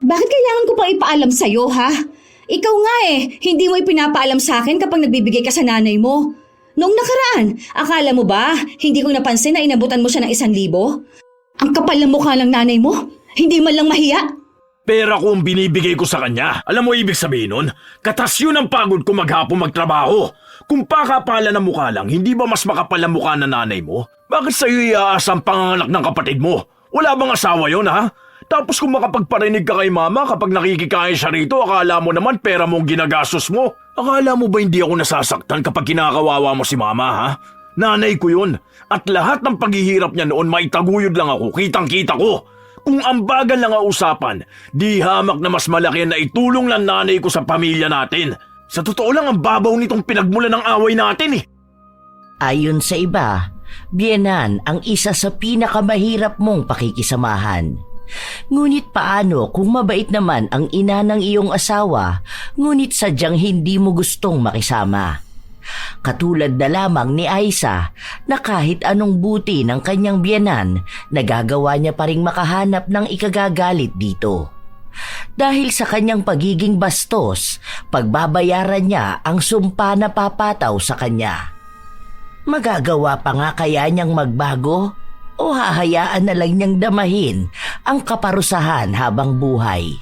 Bakit kailangan ko pang ipaalam sa'yo, ha? Ikaw nga hindi mo ipinapaalam sa akin kapag nagbibigay ka sa nanay mo. Noong nakaraan, akala mo ba hindi ko napansin na inabutan mo siya ng 1,000? Ang kapal ng mukha ng nanay mo, hindi man lang mahiya. Pera ko ang binibigay ko sa kanya. Alam mo ibig sabihin nun? Katas yun ang pagod ko maghapon magtrabaho. Kung pakapala ng mukha lang, hindi ba mas makapal ang mukha ng nanay mo? Bakit sa'yo iaasa ang panganganak ng kapatid mo? Wala bang asawa yon, ha? Tapos kung makapagparinig ka kay mama kapag nakikikain siya rito, akala mo naman pera mong ginagastos mo. Akala mo ba hindi ako nasasaktan kapag kinakawawa mo si mama, ha? Nanay ko yun. At lahat ng paghihirap niya noon maitaguyod lang ako, kitang-kita ko. Kung ambagan lang ang usapan, di hamak na mas malaki na itulong ng nanay ko sa pamilya natin. Sa totoo lang ang babaw nitong pinagmula ng away natin Ayon sa iba, biyenan ang isa sa pinakamahirap mong pakikisamahan. Ngunit paano kung mabait naman ang ina ng iyong asawa, ngunit sadyang hindi mo gustong makisama? Katulad na lamang ni Aiza na kahit anong buti ng kanyang biyenan, nagagawa niya pa ring makahanap ng ikagagalit dito. Dahil sa kanyang pagiging bastos, pagbabayaran niya ang sumpa na papataw sa kanya. Magagawa pa nga kaya niyang magbago? O hahayaan na lang niyang damahin ang kaparusahan habang buhay?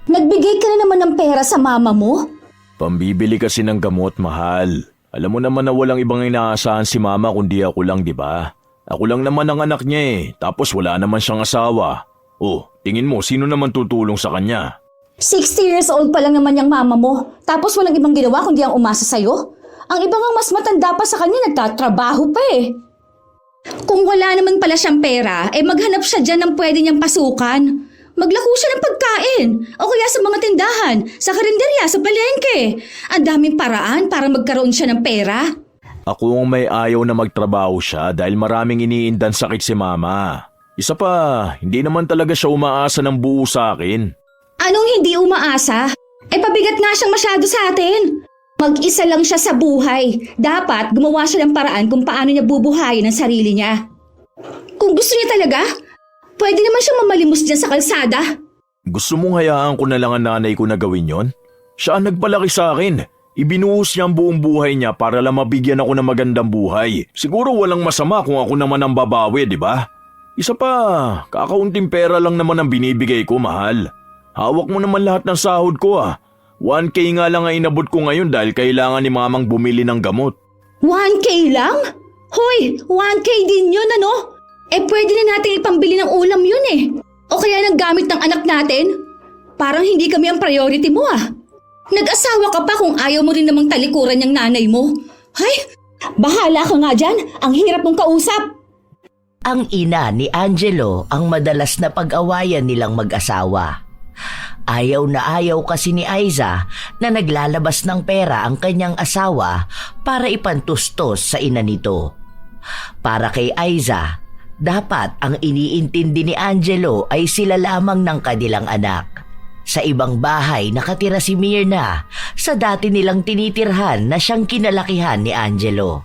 Nagbigay ka na naman ng pera sa mama mo? Pambibili kasi ng gamot, mahal. Alam mo naman na walang ibang inaasahan si mama kundi ako lang, di ba? Ako lang naman ang anak niya tapos wala naman siyang asawa. Oh, tingin mo, sino naman tutulong sa kanya? 60 years old pa lang naman yung mama mo, tapos walang ibang ginawa kundi ang umasa sa'yo? Ang ibang ang mas matanda pa sa kanya nagtatrabaho pa Kung wala naman pala siyang pera, maghanap siya dyan ng pwede niyang pasukan. Maglako siya ng pagkain o kaya sa mga tindahan, sa karinderya, sa palengke. Ang daming paraan para magkaroon siya ng pera. Ako ang may ayaw na magtrabaho siya dahil maraming iniindan sakit si mama. Isa pa, hindi naman talaga siya umaasa ng buo sa akin. Anong hindi umaasa? Pabigat nga siyang masyado sa atin. Mag-isa lang siya sa buhay. Dapat gumawa siya ng paraan kung paano niya bubuhayin ang sarili niya. Kung gusto niya talaga, pwede naman siya mamalimos dyan sa kalsada. Gusto mong hayaan ko na lang ang nanay ko na gawin yon? Siya ang nagpalaki sa akin. Ibinuhos niya ang buong buhay niya para lang mabigyan ako ng magandang buhay. Siguro walang masama kung ako naman ang babawi, di ba? Isa pa, kakaunting pera lang naman ang binibigay ko, mahal. Hawak mo naman lahat ng sahod ko 1K nga lang ang inabot ko ngayon dahil kailangan ni mamang bumili ng gamot. 1K lang? Hoy, 1K din yun pwede na natin ipambili ng ulam yun O kaya naggamit ng anak natin? Parang hindi kami ang priority mo Nag-asawa ka pa kung ayaw mo rin namang talikuran yung nanay mo. Hay, bahala ka nga dyan. Ang hirap mong kausap. Ang ina ni Angelo ang madalas na pag-awayan nilang mag-asawa. Ayaw na ayaw kasi ni Aiza na naglalabas ng pera ang kanyang asawa para ipantustos sa ina nito. Para kay Aiza, dapat ang iniintindi ni Angelo ay sila lamang ng kanilang anak. Sa ibang bahay nakatira si Mirna sa dati nilang tinitirhan na siyang kinalakihan ni Angelo.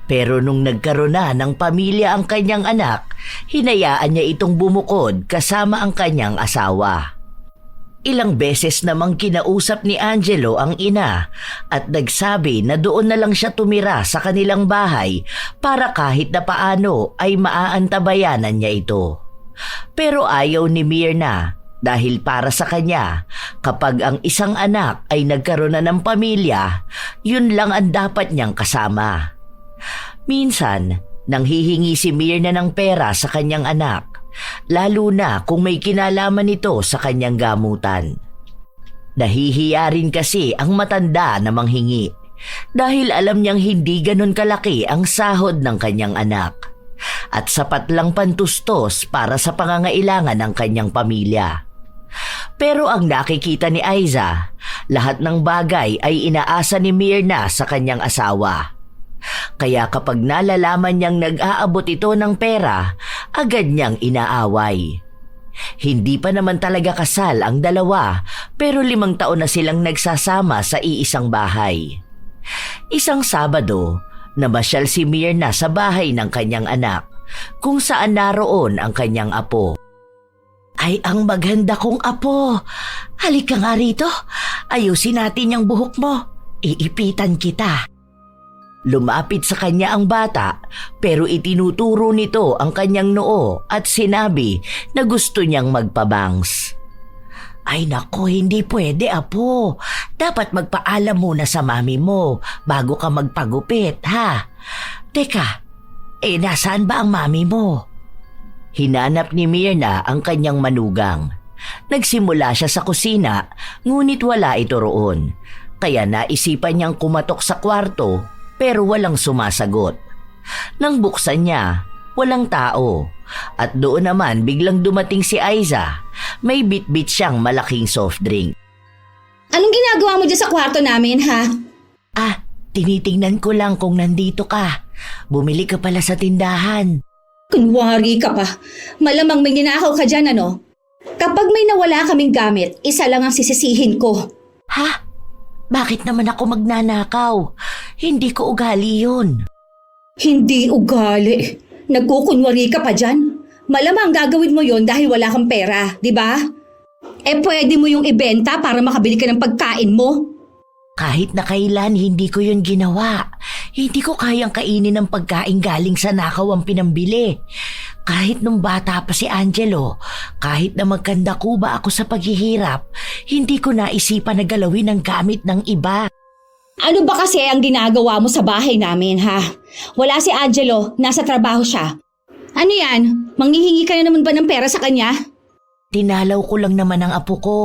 Pero nung nagkaroon na ng pamilya ang kanyang anak, hinayaan niya itong bumukod kasama ang kanyang asawa. Ilang beses namang kinausap ni Angelo ang ina at nagsabi na doon na lang siya tumira sa kanilang bahay para kahit na paano ay maaantabayanan niya ito. Pero ayaw ni Mirna dahil para sa kanya kapag ang isang anak ay nagkaroon na ng pamilya, yun lang ang dapat niyang kasama. Minsan, nanghihingi si Mirna ng pera sa kanyang anak, lalo na kung may kinalaman ito sa kanyang gamutan. Nahihiya rin kasi ang matanda na manghingi dahil alam niyang hindi ganon kalaki ang sahod ng kanyang anak at sapat lang pantustos para sa pangangailangan ng kanyang pamilya. Pero ang nakikita ni Aiza, lahat ng bagay ay inaasa ni Mirna sa kanyang asawa. Kaya kapag nalalaman niyang nag-aabot ito ng pera, agad niyang inaaway. Hindi pa naman talaga kasal ang dalawa pero 5 taon na silang nagsasama sa iisang bahay. Isang Sabado, namasyal si Mirna sa bahay ng kanyang anak kung saan naroon ang kanyang apo. Ay, ang maganda kong apo. Halika nga rito. Ayusin natin yung buhok mo. Iipitan kita. Lumapit sa kanya ang bata pero itinuturo nito ang kanyang noo at sinabi na gusto niyang magpabangs. Ay nako, hindi pwede apo. Dapat magpaalam muna sa mami mo bago ka magpagupit, ha? Teka, nasaan ba ang mami mo? Hinanap ni Myrna ang kanyang manugang. Nagsimula siya sa kusina, ngunit wala ito roon. Kaya naisipan niyang kumatok sa kwarto pero walang sumasagot. Nang buksan niya, walang tao. At doon naman biglang dumating si Aiza. May bitbit siyang malaking soft drink. Anong ginagawa mo dyan sa kwarto namin, ha? Tinitingnan ko lang kung nandito ka. Bumili ka pala sa tindahan. Kunwari ka pa. Malamang may ninakaw ka dyan, ano? Kapag may nawala kaming gamit, isa lang ang sisisihin ko. Ha? Bakit naman ako magnanakaw? Hindi ko ugali yun. Hindi ugali. Nagkukunwari ka pa dyan. Malamang gagawin mo yon dahil wala kang pera, di ba? Pwede mo yung ibenta para makabili ka ng pagkain mo. Kahit na kailan, hindi ko yun ginawa. Hindi ko kayang kainin ng pagkain galing sa nakaw ang pinambili. Kahit nung bata pa si Angelo, kahit na magkanda kuba ako sa paghihirap, hindi ko naisipan na galawin ang gamit ng iba. Ano ba kasi ang ginagawa mo sa bahay namin, ha? Wala si Angelo, nasa trabaho siya. Ano yan? Manghihingi ka na naman ba ng pera sa kanya? Tinalaw ko lang naman ang apo ko.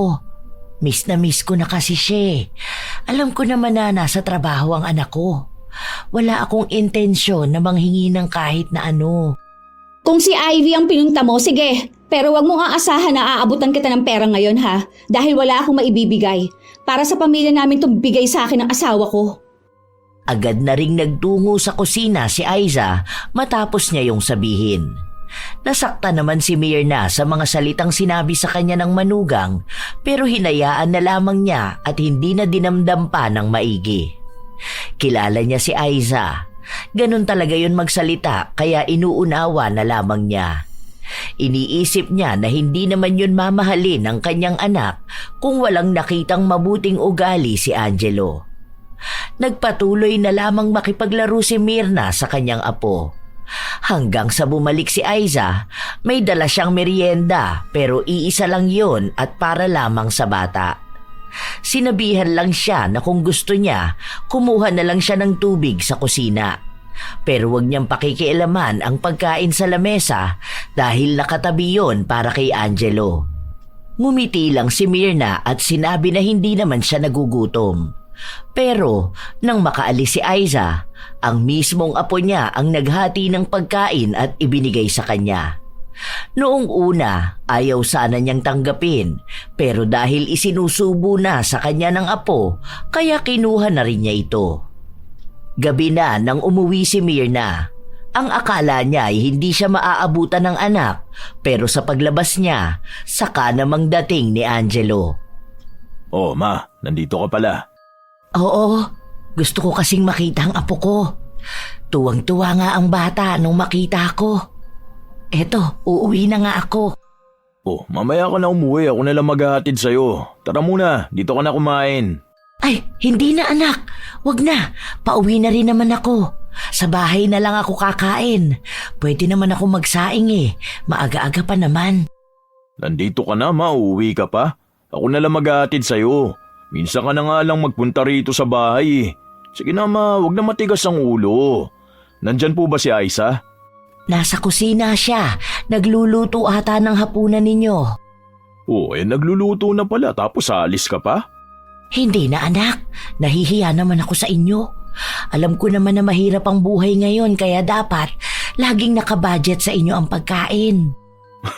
Miss na miss ko na kasi siya. Alam ko naman na nasa trabaho ang anak ko. Wala akong intensyon na manghingi ng kahit na ano. Kung si Ivy ang pinunta mo, sige. Pero wag mong aasahan na aabutan kita ng pera ngayon, ha? Dahil wala akong maibibigay. Para sa pamilya namin itong bigay sa akin ng asawa ko. Agad na ring nagtungo sa kusina si Aiza matapos niya yung sabihin. Nasakta naman si Myrna sa mga salitang sinabi sa kanya ng manugang pero hinayaan na lamang niya at hindi na dinamdam pa ng maigi. Kilala niya si Aiza. Ganun talaga yun magsalita kaya inuunawa na lamang niya. Iniisip niya na hindi naman yun mamahalin ng kanyang anak kung walang nakitang mabuting ugali si Angelo. Nagpatuloy na lamang makipaglaro si Myrna sa kanyang apo. Hanggang sa bumalik si Aiza, may dala siyang merienda pero iisa lang yun at para lamang sa bata. Sinabihan lang siya na kung gusto niya, kumuha na lang siya ng tubig sa kusina. Pero wag niyang pakikialaman ang pagkain sa lamesa dahil nakatabi yon para kay Angelo. Ngumiti lang si Myrna at sinabi na hindi naman siya nagugutom. Pero nang makaalis si Aiza, ang mismong apo niya ang naghati ng pagkain at ibinigay sa kanya. Noong una, ayaw sana niyang tanggapin pero dahil isinusubo na sa kanya ng apo, kaya kinuha na rin niya ito. Gabi na nang umuwi si Myrna. Ang akala niya ay hindi siya maaabutan ng anak pero sa paglabas niya, saka namang dating ni Angelo. Oh, ma, nandito ka pala. Oo, gusto ko kasing makita ang apo ko. Tuwang-tuwa nga ang bata nung makita ko. Eto, uuwi na nga ako. Oh, mamaya ka na umuwi. Ako na lang maghahatid sa'yo. Tara muna, dito ka na kumain. Ay, hindi na anak. Wag na, pauwi na rin naman ako. Sa bahay na lang ako kakain. Pwede naman ako magsaing Maaga-aga pa naman. Nandito ka na, ma. Uuwi ka pa. Ako na lang maghahatid sa'yo. Minsan ka na nga lang magpunta rito sa bahay. Sige na, ma. Huwag na matigas ang ulo. Nandyan po ba si Aiza? Nasa kusina siya. Nagluluto ata ng hapunan ninyo. Oh, nagluluto na pala tapos alis ka pa? Hindi na anak. Nahihiya naman ako sa inyo. Alam ko naman na mahirap ang buhay ngayon kaya dapat laging nakabudget sa inyo ang pagkain.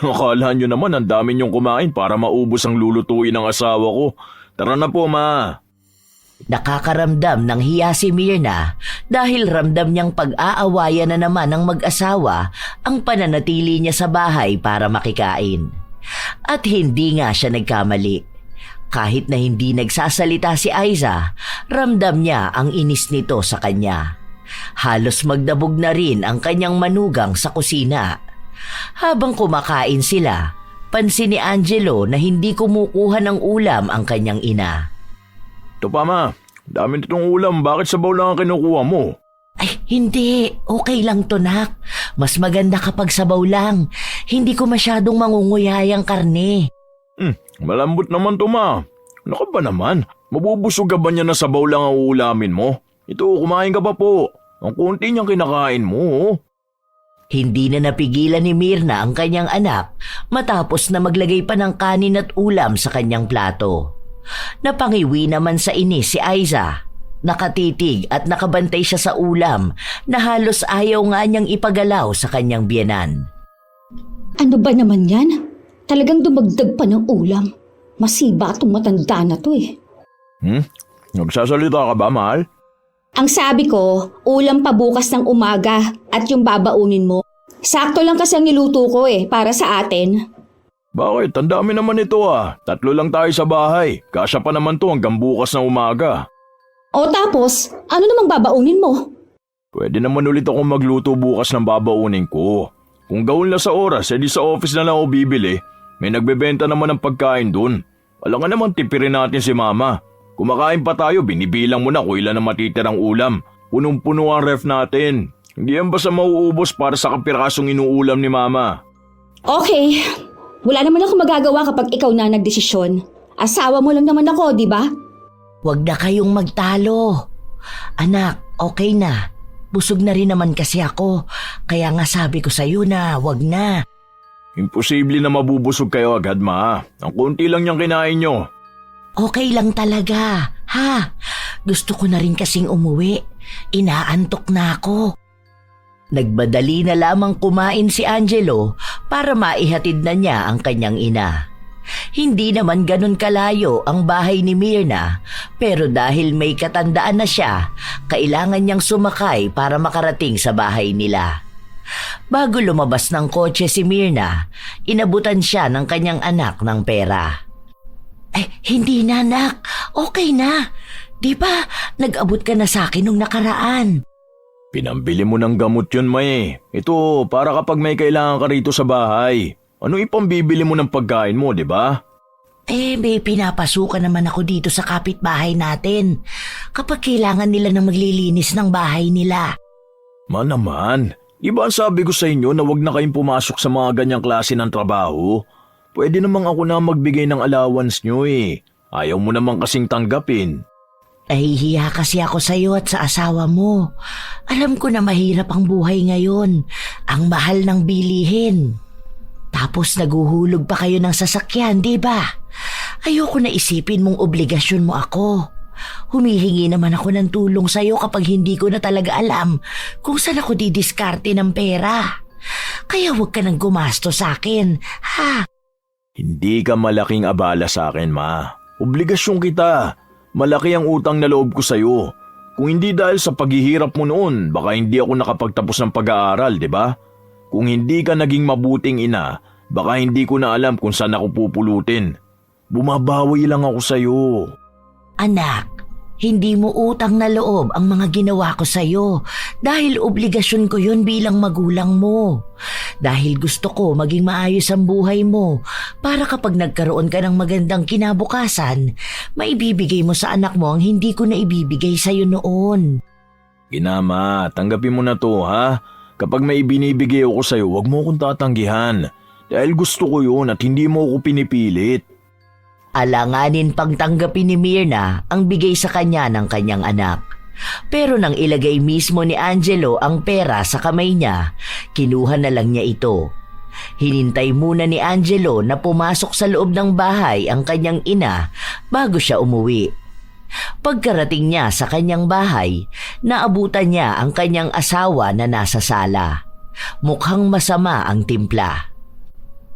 Akala nyo naman ang dami nyong kumain para maubos ang lulutuin ng asawa ko. Tara na po, ma. Nakakaramdam ng hiya si Myrna dahil ramdam niyang pag-aawayan na naman ng mag-asawa ang pananatili niya sa bahay para makikain. At hindi nga siya nagkamali. Kahit na hindi nagsasalita si Aiza, ramdam niya ang inis nito sa kanya. Halos magdabog na rin ang kanyang manugang sa kusina. Habang kumakain sila, Pansin ni Angelo na hindi kumukuha ng ulam ang kanyang ina. Ito pa ma, dami nitong ulam, bakit sabaw lang ang kinukuha mo? Ay, hindi. Okay lang to, nak. Mas maganda kapag sabaw lang. Hindi ko masyadong mangunguyay ang karne. Malambot naman to ma. Ano ka ba naman? Mabubusog ka ba niya na sabaw lang ang uulamin mo? Ito, kumain ka pa po. Ang konti niyang kinakain mo. Oh. Hindi na napigilan ni Mirna ang kanyang anak matapos na maglagay pa ng kanin at ulam sa kanyang plato. Napangiwi naman sa inis si Aiza. Nakatitig at nakabantay siya sa ulam na halos ayaw nga niyang ipagalaw sa kanyang biyenan. Ano ba naman yan? Talagang dumagdag pa ng ulam. Masiba itong matanda na to eh. Nagsasalita ka ba, mahal? Ang sabi ko, ulam pa bukas ng umaga at yung babaunin mo. Sakto lang kasi ang niluto ko eh, para sa atin. Bakit? Ang dami naman ito ah. 3 lang tayo sa bahay. Kasya pa naman to hanggang bukas ng umaga. O tapos, ano namang babaunin mo? Pwede naman ulit akong magluto bukas ng babaunin ko. Kung gawin na sa oras, edi sa office na lang ako bibili. May nagbebenta naman ng pagkain dun. Alam nga naman tipirin natin si mama. Kumakain pa tayo, binibilang mo na kung ilan ang matitirang ulam. Punong-puno ang ref natin. Hindi yan basta mauubos para sa kapirasong inuulam ni mama. Okay, wala naman ako magagawa kapag ikaw na nagdesisyon. Asawa mo lang naman ako, di ba? Huwag na kayong magtalo. Anak, okay na. Busog na rin naman kasi ako. Kaya nga sabi ko sa'yo na huwag na. Imposible na mabubusog kayo agad, ma. Ang konti lang niyang kinain nyo. Okay lang talaga, ha? Gusto ko na rin kasing umuwi. Inaantok na ako. Nagbadali na lamang kumain si Angelo para maihatid na niya ang kanyang ina. Hindi naman ganun kalayo ang bahay ni Mirna, pero dahil may katandaan na siya, kailangan niyang sumakay para makarating sa bahay nila. Bago lumabas ng kotse si Mirna, inabutan siya ng kanyang anak ng pera. Hindi na anak, okay na. Di ba nag-abot ka na sa akin nung nakaraan? Pinambili mo ng gamot yun, May. Ito, para kapag may kailangan ka rito sa bahay. Ano ipambibili mo ng pagkain mo, di ba? May pinapasukan naman ako dito sa kapitbahay natin. Kapag kailangan nila na maglilinis ng bahay nila. Naman, iba ang sabi ko sa inyo na wag na kayong pumasok sa mga ganyang klase ng trabaho. Pwede namang ako na magbigay ng allowance nyo eh. Ayaw mo naman kasing tanggapin. Nahihiya kasi ako sa iyo at sa asawa mo. Alam ko na mahirap ang buhay ngayon. Ang mahal ng bilihin. Tapos naguhulog pa kayo ng sasakyan, di ba? Ayoko na isipin mong obligasyon mo ako. Humihingi naman ako ng tulong sa iyo kapag hindi ko na talaga alam kung saan ako didiskarte ng pera. Kaya huwag ka nang gumasto sa akin, ha? Hindi ka malaking abala sa akin, ma. Obligasyon kita. Malaki ang utang na loob ko sa'yo. Kung hindi dahil sa paghihirap mo noon, baka hindi ako nakapagtapos ng pag-aaral, di ba? Kung hindi ka naging mabuting ina, baka hindi ko na alam kung saan ako pupulutin. Bumabawi lang ako sa'yo. Anak, hindi mo utang na loob ang mga ginawa ko sa'yo dahil obligasyon ko yun bilang magulang mo. Dahil gusto ko maging maayos ang buhay mo para kapag nagkaroon ka ng magandang kinabukasan, maibibigay mo sa anak mo ang hindi ko na ibibigay sa'yo noon. Ginama, tanggapin mo na to, ha? Kapag may ibinibigay ako sa'yo, huwag mo akong tatanggihan. Dahil gusto ko yun at hindi mo ako pinipilit. Alanganin pang tanggapin ni Mirna ang bigay sa kanya ng kanyang anak. Pero nang ilagay mismo ni Angelo ang pera sa kamay niya, kinuha na lang niya ito. Hinintay muna ni Angelo na pumasok sa loob ng bahay ang kanyang ina bago siya umuwi. Pagkarating niya sa kanyang bahay, naabutan niya ang kanyang asawa na nasa sala. Mukhang masama ang timpla.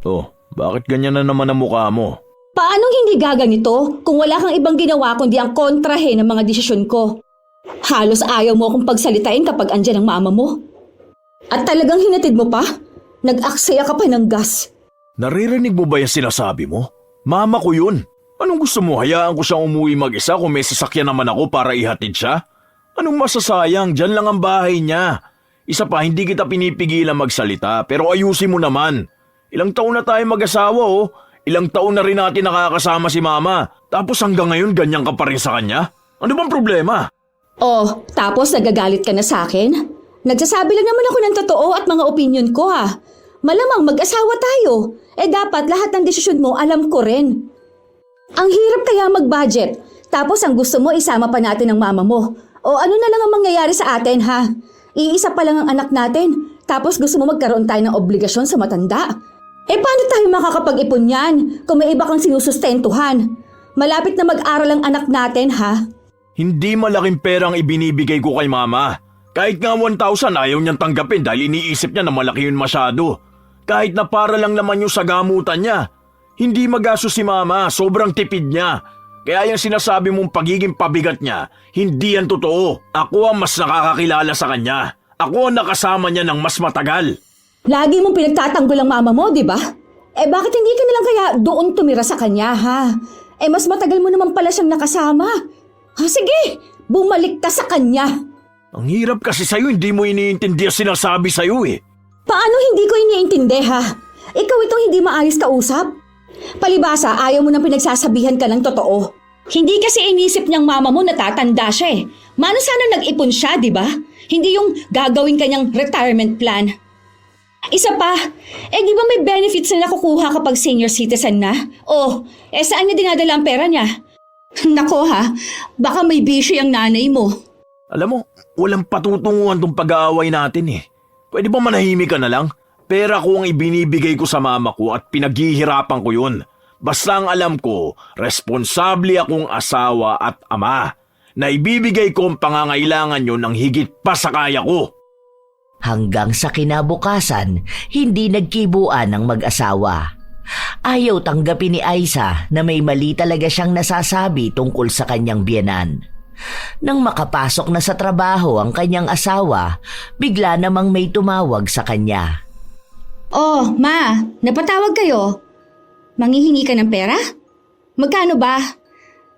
Oh, bakit ganyan na naman ang mukha mo? Paanong hindi gaganito kung wala kang ibang ginawa kundi ang kontrahe ng mga desisyon ko? Halos ayaw mo akong pagsalitain kapag andyan ang mama mo. At talagang hinatid mo pa? Nag-aksaya ka pa ng gas. Naririnig mo ba yung sinasabi mo? Mama ko yun. Anong gusto mo? Hayaan ko siyang umuwi mag-isa kung may sasakyan naman ako para ihatid siya? Anong masasayang? Diyan lang ang bahay niya. Isa pa, hindi kita pinipigilan magsalita pero ayusin mo naman. Ilang taon na tayo mag-asawa oh. Ilang taon na rin natin nakakasama si Mama. Tapos hanggang ngayon ganyan ka pa rin sa kanya? Ano bang problema? Oh, tapos nagagalit ka na sa akin? Nagsasabi lang naman ako ng totoo at mga opinion ko ha. Malamang mag-asawa tayo. Dapat lahat ng desisyon mo alam ko rin. Ang hirap kaya mag-budget. Tapos ang gusto mo isama pa natin ang mama mo. O ano na lang ang mangyayari sa atin ha? Iisa pa lang ang anak natin. Tapos gusto mo magkaroon tayo ng obligasyon sa matanda. Paano tayo makakapag-ipon yan kung may iba kang sinusustentuhan? Malapit na mag-aral ang anak natin ha? Hindi malaking pera ang ibinibigay ko kay Mama. Kahit nga 1,000 ayaw niyang tanggapin dahil iniisip niya na malaki yun masyado. Kahit na para lang naman yung sa gamutan niya. Hindi magastos si Mama, sobrang tipid niya. Kaya yung sinasabi mong pagiging pabigat niya, hindi yan totoo. Ako ang mas nakakakilala sa kanya. Ako ang nakasama niya ng mas matagal. Lagi mong pinagtatanggol ang mama mo, di ba? Bakit hindi ka nalang kaya doon tumira sa kanya, ha? Mas matagal mo naman pala siyang nakasama. Sige, bumalik ka sa kanya. Ang hirap kasi sa'yo, hindi mo iniintindi ang sinasabi sa'yo eh. Paano hindi ko iniintindi, ha? Ikaw itong hindi maayos kausap? Palibasa, ayaw mo nang pinagsasabihan ka ng totoo. Hindi kasi inisip niyang mama mo natatanda siya eh. Mano sana nag-ipon siya, di ba? Hindi yung gagawin kanyang retirement plan. Isa pa, di ba may benefits na nakukuha kapag senior citizen na? Saan niya dinadala ang pera niya? Nako ha, baka may bisyo yung nanay mo. Alam mo, walang patutunguhan tong pag-aaway natin eh. Pwede ba manahimik ka na lang? Pera ko ang ibinibigay ko sa mama ko at pinaghihirapan ko yun. Basta ang alam ko, responsable akong asawa at ama. Na ibibigay ko ang pangangailangan yun ng higit pa sa kaya ko. Hanggang sa kinabukasan, hindi nagkibuan ng mag-asawa. Ayaw tanggapin ni Aiza na may mali talaga siyang nasasabi tungkol sa kanyang biyenan. Nang makapasok na sa trabaho ang kanyang asawa, bigla namang may tumawag sa kanya. Ma, napatawag kayo? Manghihingi ka ng pera? Magkano ba?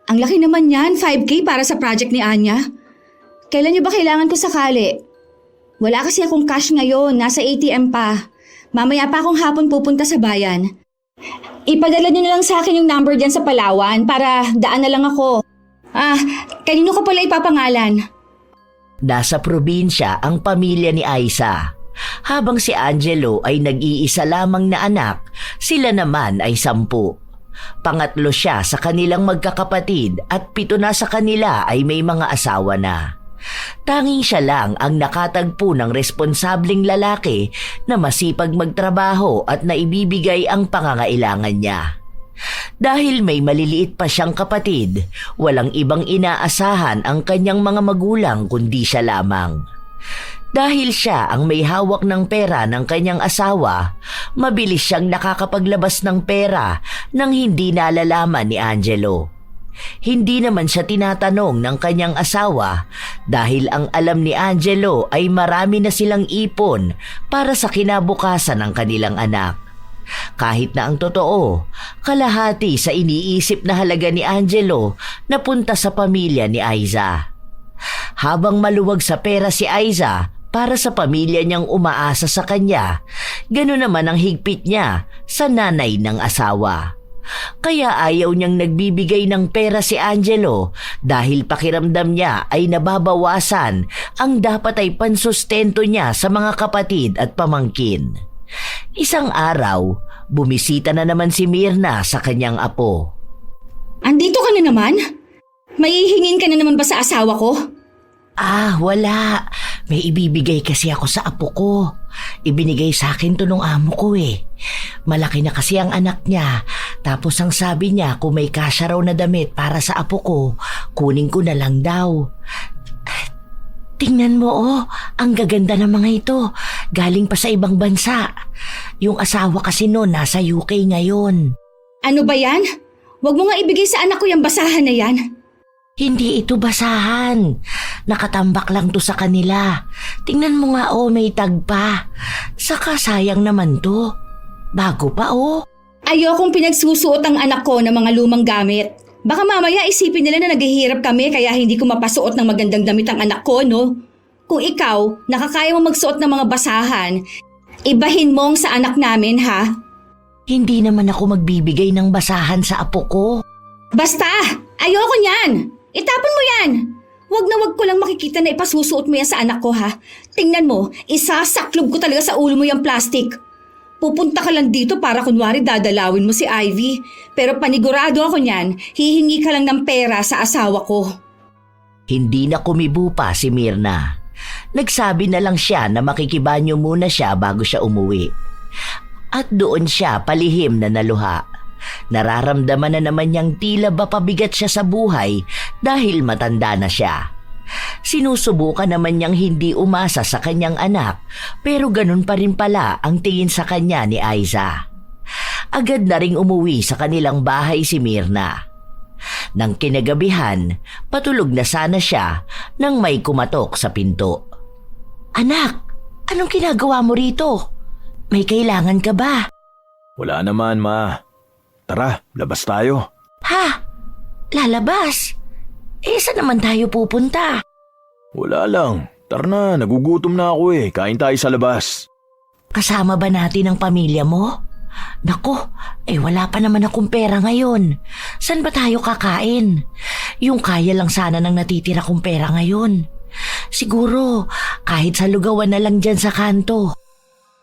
Ang laki naman yan, 5K para sa project ni Anya. Kailan niyo ba kailangan ko sakali? Wala kasi akong cash ngayon, nasa ATM pa. Mamaya pa akong hapon pupunta sa bayan. Ipadala niyo na lang sa akin yung number dyan sa Palawan para daan na lang ako. Kanino ko pala ipapangalan? Nasa probinsya ang pamilya ni Aiza. Habang si Angelo ay nag-iisa lamang na anak, sila naman ay 10. Pangatlo siya sa kanilang magkakapatid at 7 na sa kanila ay may mga asawa na. Tanging siya lang ang nakatagpo ng responsableng lalaki na masipag magtrabaho at naibibigay ang pangangailangan niya. Dahil may maliliit pa siyang kapatid, walang ibang inaasahan ang kanyang mga magulang kundi siya lamang. Dahil siya ang may hawak ng pera ng kanyang asawa, mabilis siyang nakakapaglabas ng pera nang hindi nalalaman ni Angelo. Hindi naman siya tinatanong ng kanyang asawa dahil ang alam ni Angelo ay marami na silang ipon para sa kinabukasan ng kanilang anak. Kahit na ang totoo, kalahati sa iniisip na halaga ni Angelo napunta sa pamilya ni Aiza. Habang maluwag sa pera si Aiza para sa pamilya niyang umaasa sa kanya, gano'n naman ang higpit niya sa nanay ng asawa. Kaya ayaw niyang nagbibigay ng pera si Angelo dahil pakiramdam niya ay nababawasan ang dapat ay pansustento niya sa mga kapatid at pamangkin. Isang araw, bumisita na naman si Mirna sa kanyang apo. Andito ka na naman? May hihingin ka na naman ba sa asawa ko? Wala. May ibibigay kasi ako sa apo ko. Ibinigay sa akin to nung amo ko eh. Malaki na kasi ang anak niya. Tapos ang sabi niya kung may kasya raw na damit para sa apo ko, kunin ko na lang daw. Tingnan mo ang gaganda ng mga ito. Galing pa sa ibang bansa. Yung asawa kasi noon nasa UK ngayon. Ano ba yan? Huwag mo nga ibigay sa anak ko yung basahan na yan. Hindi ito basahan. Nakatambak lang to sa kanila. Tingnan mo nga may tag pa. Saka sayang naman to. Bago pa Ayokong pinagsusuot ang anak ko ng mga lumang gamit. Baka mamaya isipin nila na naghihirap kami kaya hindi ko mapasuot ng magandang damit ang anak ko, no? Kung ikaw, nakakaya mo magsuot ng mga basahan, ibahin mong sa anak namin, ha? Hindi naman ako magbibigay ng basahan sa apo ko. Basta! Ayoko niyan! Itapon mo yan! Wag na wag ko lang makikita na ipasusuot mo yan sa anak ko ha. Tingnan mo, isasaklob ko talaga sa ulo mo yung plastic. Pupunta ka lang dito para kunwari dadalawin mo si Ivy. Pero panigurado ako niyan, hihingi ka lang ng pera sa asawa ko. Hindi na kumibo pa si Mirna. Nagsabi na lang siya na makikibanyo muna siya bago siya umuwi. At doon siya palihim na naluha. Nararamdaman na naman niyang tila ba pabigat siya sa buhay dahil matanda na siya. Sinusubukan naman niyang hindi umasa sa kanyang anak pero ganun pa rin pala ang tingin sa kanya ni Aiza. Agad na ring umuwi sa kanilang bahay si Mirna. Nang kinagabihan, patulog na sana siya nang may kumatok sa pinto. "Anak, anong ginagawa mo rito? May kailangan ka ba?" Wala naman, Ma. Tara, labas tayo. "Ha? Lalabas? Saan naman tayo pupunta?" Wala lang. Tara na, nagugutom na ako eh. Kain tayo sa labas. "Kasama ba natin ang pamilya mo?" "Nako, wala pa naman akong pera ngayon. Saan ba tayo kakain? Yung kaya lang sana ng natitira kong pera ngayon. Siguro, kahit sa lugawan na lang dyan sa kanto."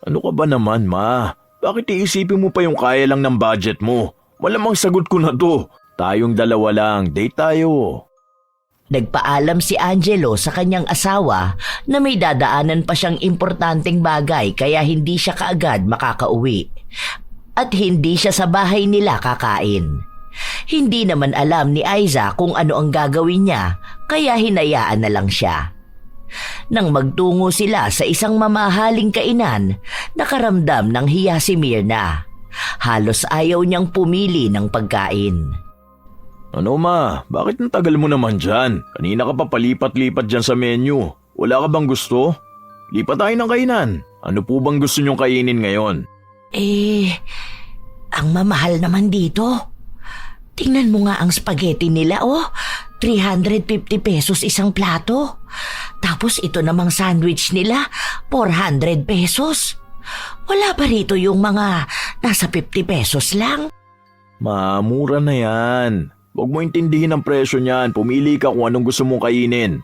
Ano ka ba naman, Ma? Bakit iisipin mo pa yung kaya lang ng budget mo? Malamang sagot ko na to. Tayong dalawa lang, date tayo. Nagpaalam si Angelo sa kanyang asawa na may dadaanan pa siyang importanteng bagay kaya hindi siya kaagad makakauwi. At hindi siya sa bahay nila kakain. Hindi naman alam ni Aiza kung ano ang gagawin niya kaya hinayaan na lang siya. Nang magtungo sila sa isang mamahaling kainan, nakaramdam ng hiya si Mirna. Halos ayaw niyang pumili ng pagkain. Ano, Ma? Bakit ang tagal mo naman dyan? Kanina ka pa palipat-lipat dyan sa menu. Wala ka bang gusto? Lipat tayo ng kainan. Ano po bang gusto niyong kainin ngayon? Ang mamahal naman dito. Tingnan mo nga ang spaghetti nila, 350 pesos isang plato. Tapos ito namang sandwich nila, 400 pesos. Wala ba rito yung mga nasa 50 pesos lang? Ma, mura na yan. Huwag mo intindihin ang presyo niyan. Pumili ka kung anong gusto mong kainin.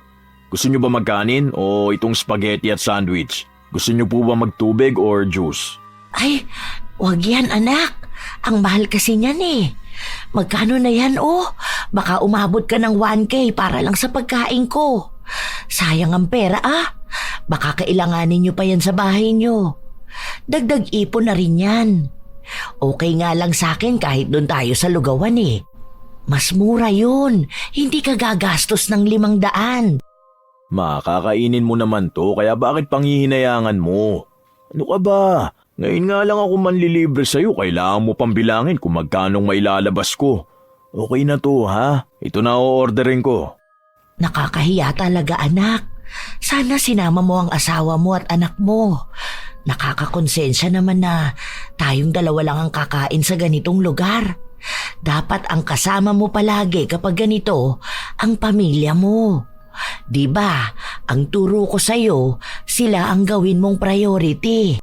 Gusto niyo ba magkanin o itong spaghetti at sandwich? Gusto niyo po ba magtubig or juice? Ay, wag yan anak. Ang mahal kasi niyan eh. Magkano na yan Baka umabot ka ng 1K para lang sa pagkain ko. Sayang ang pera Baka kailanganin niyo pa yan sa bahay niyo. Dagdag ipon na rin yan. Okay nga lang sa akin kahit doon tayo sa lugawan eh. Mas mura yun. Hindi ka gagastos ng 500. Ma, kakainin mo naman to kaya bakit panghihinayangan mo? Ano ka ba? Ngayon nga lang ako manlilibre sa'yo, kailangan mo pang bilangin kung magkanong mailalabas ko. Okay na to, ha? Ito na o-orderin ko. Nakakahiya talaga anak. Sana sinama mo ang asawa mo at anak mo. Nakakakonsensya naman na tayong dalawa lang ang kakain sa ganitong lugar. Dapat ang kasama mo palagi kapag ganito ang pamilya mo. Diba, ang turo ko sa'yo, sila ang gawin mong priority.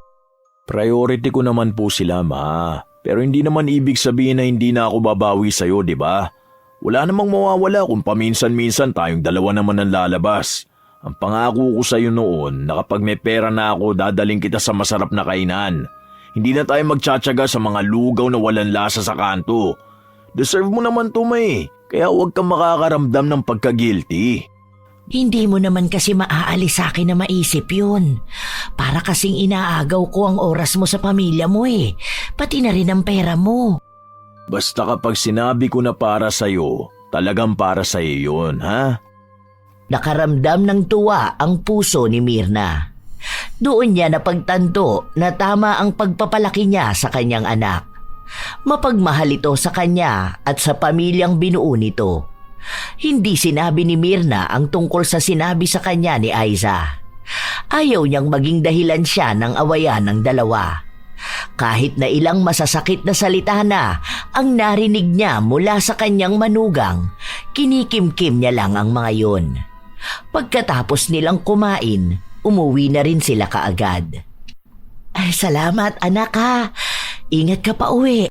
Priority ko naman po sila, Ma. Pero hindi naman ibig sabihin na hindi na ako babawi sa'yo, di ba? Wala namang mawawala kung paminsan-minsan tayong dalawa naman ang lalabas. Ang pangako ko sa'yo noon na kapag may pera na ako, dadaling kita sa masarap na kainan. Hindi na tayo magtsatsaga sa mga lugaw na walang lasa sa kanto. Deserve mo naman to, May. Kaya huwag kang makakaramdam ng pagka-guilty. Hindi mo naman kasi maaalis sa akin na maisip yun. Para kasing inaagaw ko ang oras mo sa pamilya mo pati na rin ang pera mo. Basta kapag sinabi ko na para sa'yo, talagang para sa'yo yun, ha? Nakaramdam ng tuwa ang puso ni Mirna. Doon niya napagtanto na tama ang pagpapalaki niya sa kanyang anak. Mapagmahal ito sa kanya at sa pamilyang binuo nito. Hindi sinabi ni Mirna ang tungkol sa sinabi sa kanya ni Aiza. Ayaw niyang maging dahilan siya ng awayan ng dalawa. Kahit na ilang masasakit na salita na ang narinig niya mula sa kanyang manugang, kinikimkim niya lang ang mga yun. Pagkatapos nilang kumain, umuwi na rin sila kaagad. Ay, salamat anak ha. Ingat ka pa uwi.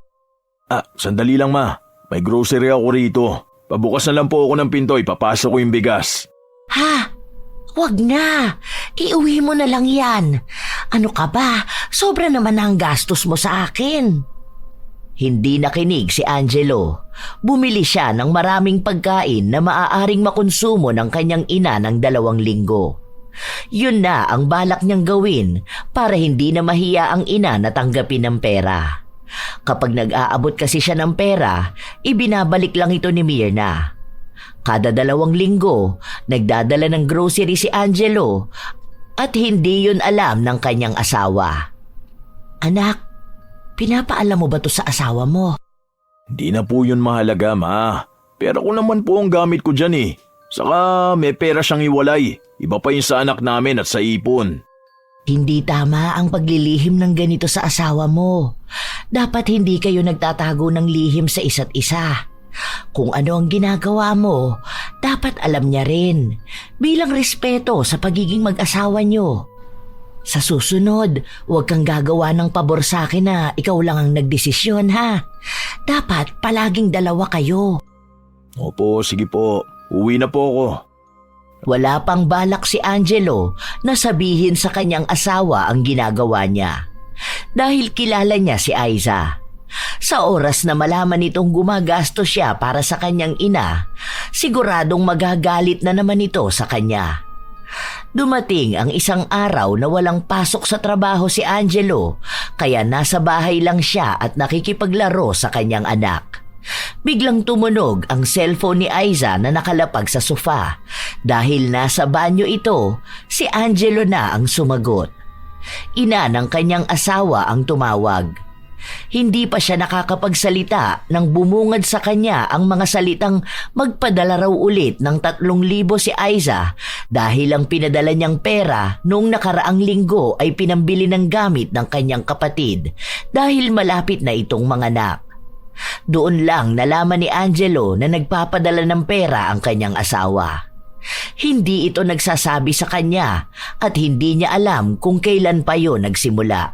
Sandali lang ma. May grocery ako rito. Pabukas na lang po ako ng pinto, ipapasok ko yung bigas. Ha? Wag na. Iuwi mo na lang yan. Ano ka ba? Sobra naman ang gastos mo sa akin. Hindi nakinig si Angelo. Bumili siya ng maraming pagkain na maaaring makonsumo ng kanyang ina ng 2 linggo. Yun na ang balak niyang gawin para hindi na mahiya ang ina na tanggapin ng pera. Kapag nag-aabot kasi siya ng pera, ibinabalik lang ito ni Mirna. Kada 2 linggo, nagdadala ng grocery si Angelo at hindi yun alam ng kanyang asawa. Anak, pinapaalam mo ba to sa asawa mo? Hindi na po yun mahalaga ma. Pera ko naman po ang gamit ko dyan eh. Saka may pera siyang iwalay. Iba pa yung sa anak namin at sa ipon. Hindi tama ang paglilihim ng ganito sa asawa mo. Dapat hindi kayo nagtatago ng lihim sa isa't isa. Kung ano ang ginagawa mo, dapat alam niya rin. Bilang respeto sa pagiging mag-asawa niyo. Sa susunod, huwag kang gagawa ng pabor sa akin na ikaw lang ang nagdesisyon ha. Dapat palaging 2 kayo. Opo, sige po. Uwi na po ako. Wala pang balak si Angelo na sabihin sa kanyang asawa ang ginagawa niya. Dahil kilala niya si Aiza. Sa oras na malaman itong gumagastos siya para sa kanyang ina, siguradong magagalit na naman ito sa kanya. Dumating ang isang araw na walang pasok sa trabaho si Angelo, kaya nasa bahay lang siya at nakikipaglaro sa kanyang anak. Biglang tumunog ang cellphone ni Aiza na nakalapag sa sofa. Dahil nasa banyo ito, si Angelo na ang sumagot. Ina ng kanyang asawa ang tumawag. Hindi pa siya nakakapagsalita nang bumungad sa kanya ang mga salitang magpadala raw ulit ng 3,000 si Aiza dahil ang pinadala niyang pera noong nakaraang linggo ay pinambili ng gamit ng kanyang kapatid dahil malapit na itong manganak. Doon lang nalaman ni Angelo na nagpapadala ng pera ang kanyang asawa. Hindi ito nagsasabi sa kanya at hindi niya alam kung kailan pa yon nagsimula.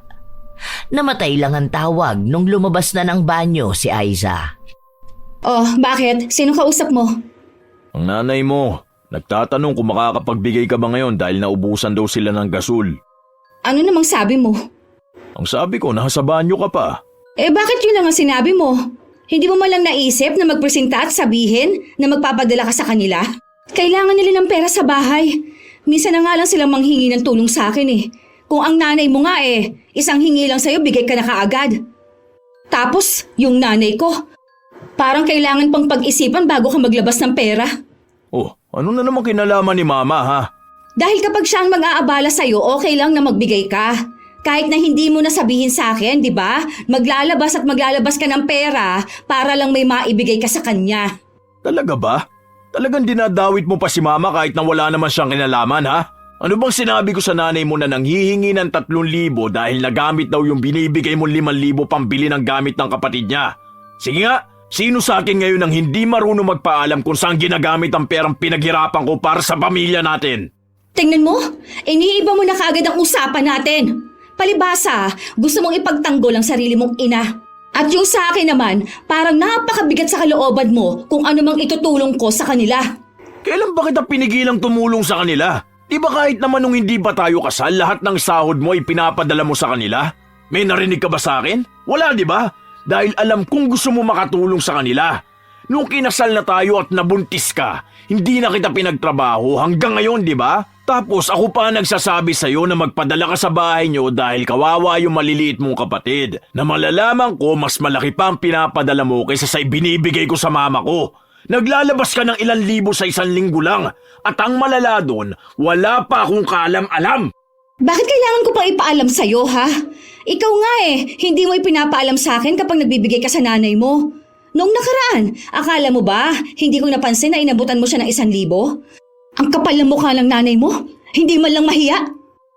Namatay lang ang tawag nung lumabas na ng banyo si Aiza. Oh, bakit? Sino kausap mo? Ang nanay mo, nagtatanong kung makakapagbigay ka ba ngayon dahil naubusan daw sila ng gasol. Ano namang sabi mo? Ang sabi ko, nasa banyo ka pa. Bakit yun lang ang sinabi mo? Hindi mo malang naisip na magpresenta at sabihin na magpapadala ka sa kanila? Kailangan nila ng pera sa bahay. Minsan na nga lang silang manghingi ng tulong sa akin eh. Kung ang nanay mo nga isang hingi lang sa'yo, bigay ka na kaagad. Tapos, yung nanay ko, parang kailangan pang pag-isipan bago ka maglabas ng pera. Oh, ano na naman kinalaman ni mama ha? Dahil kapag siya ang mag-aabala sa'yo, okay lang na magbigay ka. Kahit na hindi mo na sabihin sa akin, di ba? Maglalabas ka ng pera para lang may maibigay ka sa kanya. Talaga ba? Talagang dinadawit mo pa si mama kahit na wala naman siyang kinalaman ha? Ano bang sinabi ko sa nanay mo na nanghihingi ng 3,000 dahil nagamit daw yung binibigay mo 5,000 pambili ng gamit ng kapatid niya? Sige nga, sino sa akin ngayon ang hindi marunong magpaalam kung saan ginagamit ang perang pinaghirapan ko para sa pamilya natin? Tingnan mo, iniiba mo na kaagad ang usapan natin. Palibasa, gusto mong ipagtanggol ang sarili mong ina. At yung sa akin naman, parang napakabigat sa kalooban mo kung ano mang itutulong ko sa kanila. Kailan ba kita pinigilang tumulong sa kanila? Di ba kahit naman nung hindi pa tayo kasal, lahat ng sahod mo ay pinapadala mo sa kanila? May narinig ka ba sa akin? Wala di ba? Dahil alam kong gusto mo makatulong sa kanila. Nung kinasal na tayo at nabuntis ka, hindi na kita pinagtrabaho hanggang ngayon di ba? Tapos ako pa nagsasabi sa'yo na magpadala ka sa bahay niyo dahil kawawa yung maliliit mong kapatid. Na malalaman ko mas malaki pa ang pinapadala mo kaysa sa ibinibigay ko sa mama ko. Naglalabas ka ng ilang libo sa 1 linggo lang. At ang malala doon, wala pa akong kaalam-alam. Bakit kailangan ko pang ipaalam sa'yo, ha? Ikaw nga hindi mo ipinapaalam sa akin kapag nagbibigay ka sa nanay mo. Noong nakaraan, akala mo ba hindi ko napansin na inabutan mo siya ng 1,000? Ang kapal ng mukha ng nanay mo, hindi man lang mahiya.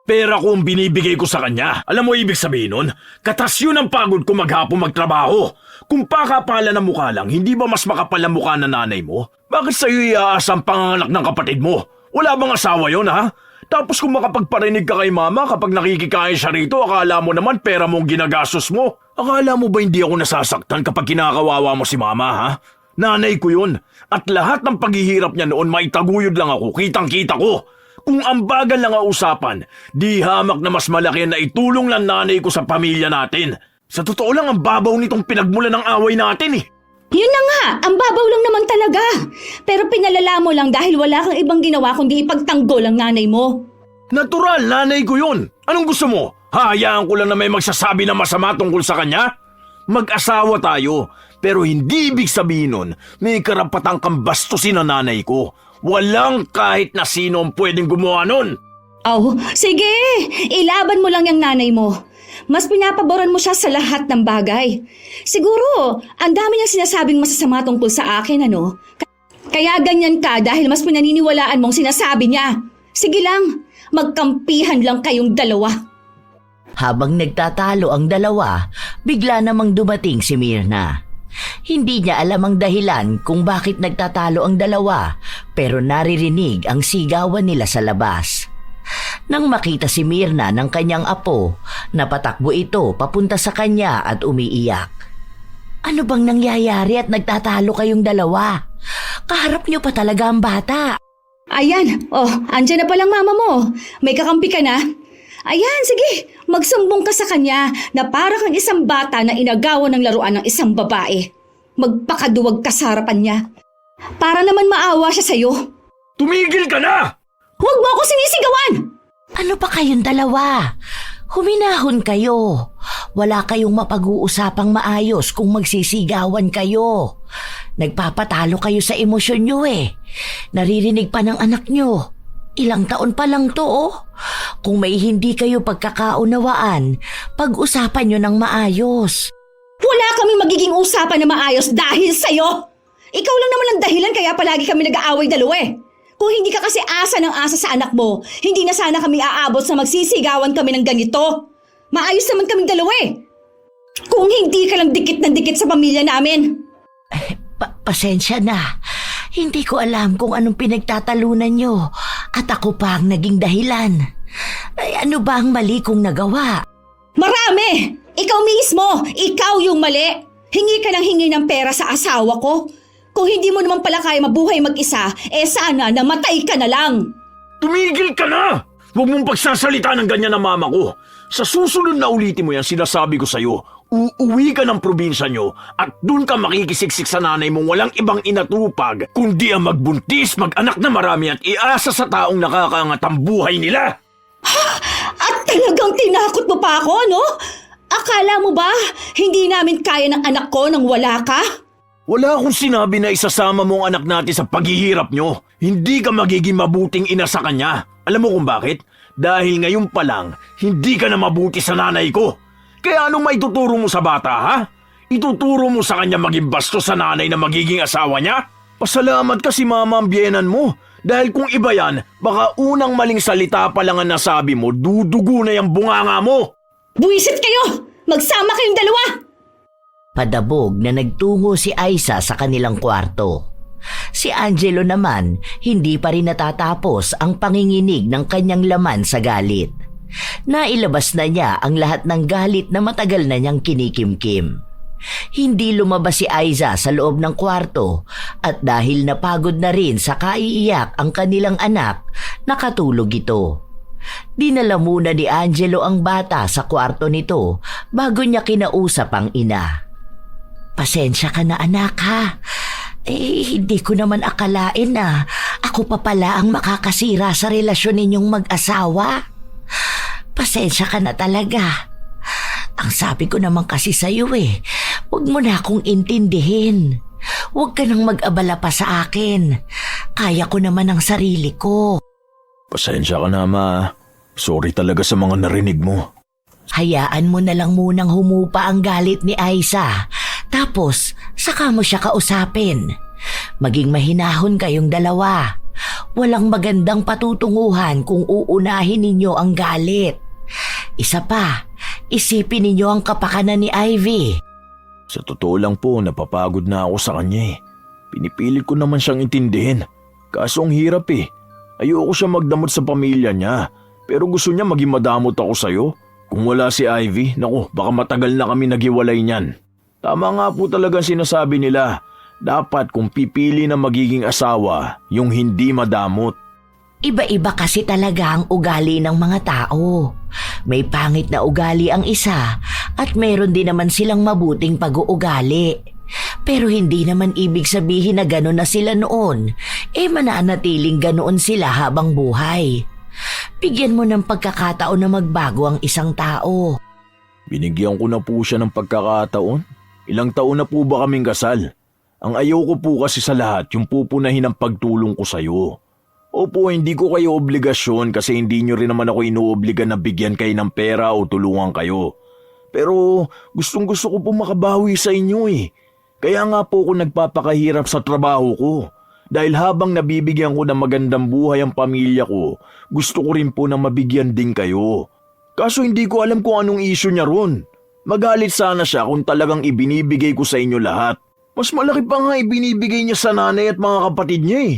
Pera ko ang binibigay ko sa kanya. Alam mo ibig sabihin nun? Katas yun ang pagod ko maghapon magtrabaho. Kung pakapala na mukha lang, hindi ba mas makapal ang mukha ng nanay mo? Bakit sa'yo iaasa ang panganganak ng kapatid mo? Wala bang asawa yon ha? Tapos kung makapagparinig ka kay mama kapag nakikikain siya rito, akala mo naman pera mong ginagastos mo. Akala mo ba hindi ako nasasaktan kapag kinakawawa mo si mama, ha? Nanay ko yun. At lahat ng paghihirap niya noon, maitaguyod lang ako, kitang-kita ko. Kung ambagan lang ang usapan, di hamak na mas malaki na itulong lang nanay ko sa pamilya natin. Sa totoo lang, ang babaw nitong pinagmulan ng away natin eh. Yun na nga, ang babaw lang naman talaga. Pero pinalala mo lang dahil wala kang ibang ginawa kundi ipagtanggol ang nanay mo. Natural, nanay ko yun. Anong gusto mo? Hahayaan ko lang na may magsasabi na masama tungkol sa kanya? Mag-asawa tayo, pero hindi ibig sabihin nun may karapatang kang bastusin ang nanay ko. Walang kahit na sino ang pwedeng gumawa nun. Oh, sige, ilaban mo lang yung nanay mo. Mas pinapaboran mo siya sa lahat ng bagay. Siguro, ang dami niyang sinasabing masasama tungkol sa akin, ano? Kaya ganyan ka dahil mas pinaniniwalaan mong sinasabi niya. Sige lang, magkampihan lang kayong dalawa. Habang nagtatalo ang dalawa, bigla namang dumating si Mirna. Hindi niya alam ang dahilan kung bakit nagtatalo ang dalawa, pero naririnig ang sigawan nila sa labas. Nang makita si Mirna ng kanyang apo, napatakbo ito papunta sa kanya at umiiyak. Ano bang nangyayari at nagtatalo kayong dalawa? Kaharap niyo pa talaga ang bata. Ayan, andyan na palang mama mo. May kakampi ka na? Ayan, sige, magsumbong ka sa kanya na para kang isang bata na inagawan ng laruan ng isang babae. Magpakaduwag ka sa harapan niya. Para naman maawa siya sa'yo. Tumigil ka na! Huwag mo ako sinisigawan! Ano pa kayong dalawa? Huminahon kayo. Wala kayong mapag-uusapang maayos kung magsisigawan kayo. Nagpapatalo kayo sa emosyon nyo eh. Naririnig pa ng anak nyo. Ilang taon pa lang to oh. Kung may hindi kayo pagkakaunawaan, pag-usapan nyo ng maayos. Wala kaming magiging usapan na maayos dahil sa'yo. Ikaw lang naman ang dahilan kaya palagi kami nag-aaway dalawa eh. Kung hindi ka kasi asa ng asa sa anak mo, hindi na sana kami aabot sa magsisigawan kami ng ganito. Maayos naman kaming dalawa eh. Kung hindi ka lang dikit na dikit sa pamilya namin. Pasensya na. Hindi ko alam kung anong pinagtatalunan nyo at ako pa ang naging dahilan. Ay, ano ba ang mali kong nagawa? Marami! Ikaw mismo! Ikaw yung mali! Hingi ka ng hingi ng pera sa asawa ko. Kung hindi mo naman pala kaya mabuhay mag-isa, sana namatay ka na lang. Tumigil ka na! Huwag mong pagsasalita ng ganyan na mama ko. Sa susunod na ulitin mo yan, sinasabi ko sa'yo, uuwi ka ng probinsya nyo at dun ka makikisiksik sa nanay mong walang ibang inatupag kundi ang magbuntis, mag-anak na marami at iasa sa taong nakakaangat ang buhay nila. At talagang tinakot mo pa ako, no? Akala mo ba hindi namin kaya ng anak ko nang wala ka? Wala akong sinabi na isasama mo ang anak natin sa paghihirap nyo. Hindi ka magiging mabuting ina sa kanya. Alam mo kung bakit? Dahil ngayon pa lang, hindi ka na mabuti sa nanay ko. Kaya anong maituturo mo sa bata, ha? Ituturo mo sa kanya maging bastos sa nanay na magiging asawa niya? Pasalamat ka si mama ang biyenan mo. Dahil kung iba yan, baka unang maling salita pa lang ang nasabi mo, dudugo na yung bunganga mo. Buwisit kayo! Magsama kayong dalawa! Padabog na nagtungo si Aiza sa kanilang kwarto. Si Angelo naman, hindi pa rin natatapos ang panginginig ng kanyang laman sa galit. Nailabas na niya ang lahat ng galit na matagal na niyang kinikimkim. Hindi lumabas si Aiza sa loob ng kwarto at dahil napagod na rin sa kaiiyak ang kanilang anak, nakatulog ito. Dinala muna ni Angelo ang bata sa kwarto nito bago niya kinausap ang ina. Pasensya ka na anak ha. Hindi ko naman akalain na ako pa pala ang makakasira sa relasyon ninyong mag-asawa. Pasensya ka na talaga. Ang sabi ko naman kasi sa'yo huwag mo na akong intindihin. Huwag ka nang mag-abala pa sa akin. Kaya ko naman ang sarili ko. Pasensya ka na, ma. Sorry talaga sa mga narinig mo. Hayaan mo na lang munang humupa ang galit ni Aiza. Tapos, saka mo siya kausapin. Maging mahinahon kayong dalawa. Walang magandang patutunguhan kung uunahin ninyo ang galit. Isa pa, isipin ninyo ang kapakanan ni Ivy. Sa totoo lang po, napapagod na ako sa kanya. Pinipilit ko naman siyang intindihin. Kaso ang hirap. Ayoko siya magdamot sa pamilya niya. Pero gusto niya maging madamot ako sa'yo. Kung wala si Ivy, naku, baka matagal na kami naghiwalay niyan. Tama nga po talaga sinasabi nila. Dapat kung pipili na magiging asawa, yung hindi madamot. Iba-iba kasi talaga ang ugali ng mga tao. May pangit na ugali ang isa at meron din naman silang mabuting pag-uugali. Pero hindi naman ibig sabihin na gano'n na sila noon. Mananatiling ganoon sila habang buhay. Bigyan mo ng pagkakataon na magbago ang isang tao. Binigyan ko na po siya ng pagkakataon. Ilang taon na po ba kaming kasal? Ang ayoko po kasi sa lahat yung pupunahin ang pagtulong ko sa'yo. Opo, hindi ko kayo obligasyon kasi hindi nyo rin naman ako inuobliga na bigyan kayo ng pera o tulungan kayo. Pero gustong gusto ko po makabawi sa inyo eh. Kaya nga po ako nagpapakahirap sa trabaho ko. Dahil habang nabibigyan ko ng magandang buhay ang pamilya ko, gusto ko rin po na mabigyan din kayo. Kaso hindi ko alam kung anong issue niya ron. Magalit sana siya kung talagang ibinibigay ko sa inyo lahat. Mas malaki pa nga ibinibigay niya sa nanay at mga kapatid niya eh.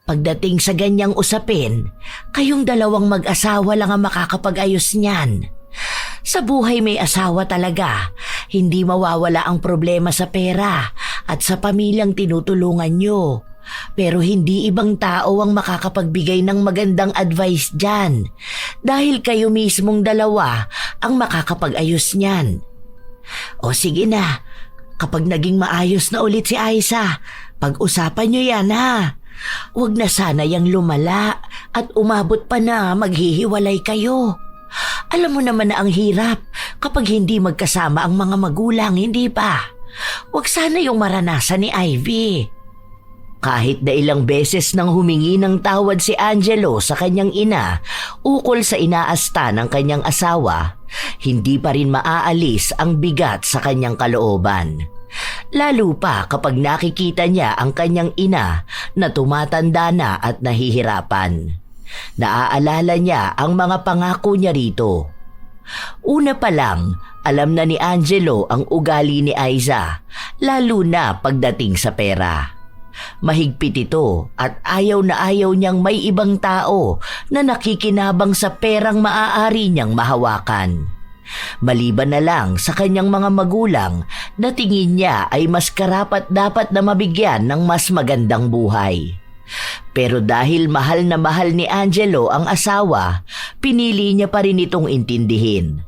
Pagdating sa ganyang usapin, kayong dalawang mag-asawa lang ang makakapag-ayos niyan. Sa buhay may asawa talaga, hindi mawawala ang problema sa pera at sa pamilyang tinutulungan nyo. Pero hindi ibang tao ang makakapagbigay ng magandang advice dyan dahil kayo mismong dalawa ang makakapag-ayos niyan. O sige na, kapag naging maayos na ulit si Aiza, pag-usapan nyo yan ha. Huwag na sana yang lumala at umabot pa na maghihiwalay kayo. Alam mo naman na ang hirap kapag hindi magkasama ang mga magulang, hindi ba? Huwag sana yung maranasan ni Ivy. Kahit na ilang beses nang humingi ng tawad si Angelo sa kanyang ina ukol sa inaasta ng kanyang asawa, hindi pa rin maaalis ang bigat sa kanyang kalooban. Lalo pa kapag nakikita niya ang kanyang ina na tumatanda na at nahihirapan. Naaalala niya ang mga pangako niya rito. Una pa lang, alam na ni Angelo ang ugali ni Aiza, lalo na pagdating sa pera. Mahigpit ito at ayaw na ayaw niyang may ibang tao na nakikinabang sa perang maaari niyang mahawakan. Maliban na lang sa kanyang mga magulang na tingin niya ay mas karapat dapat na mabigyan ng mas magandang buhay. Pero dahil mahal na mahal ni Angelo ang asawa, pinili niya pa rin itong intindihin.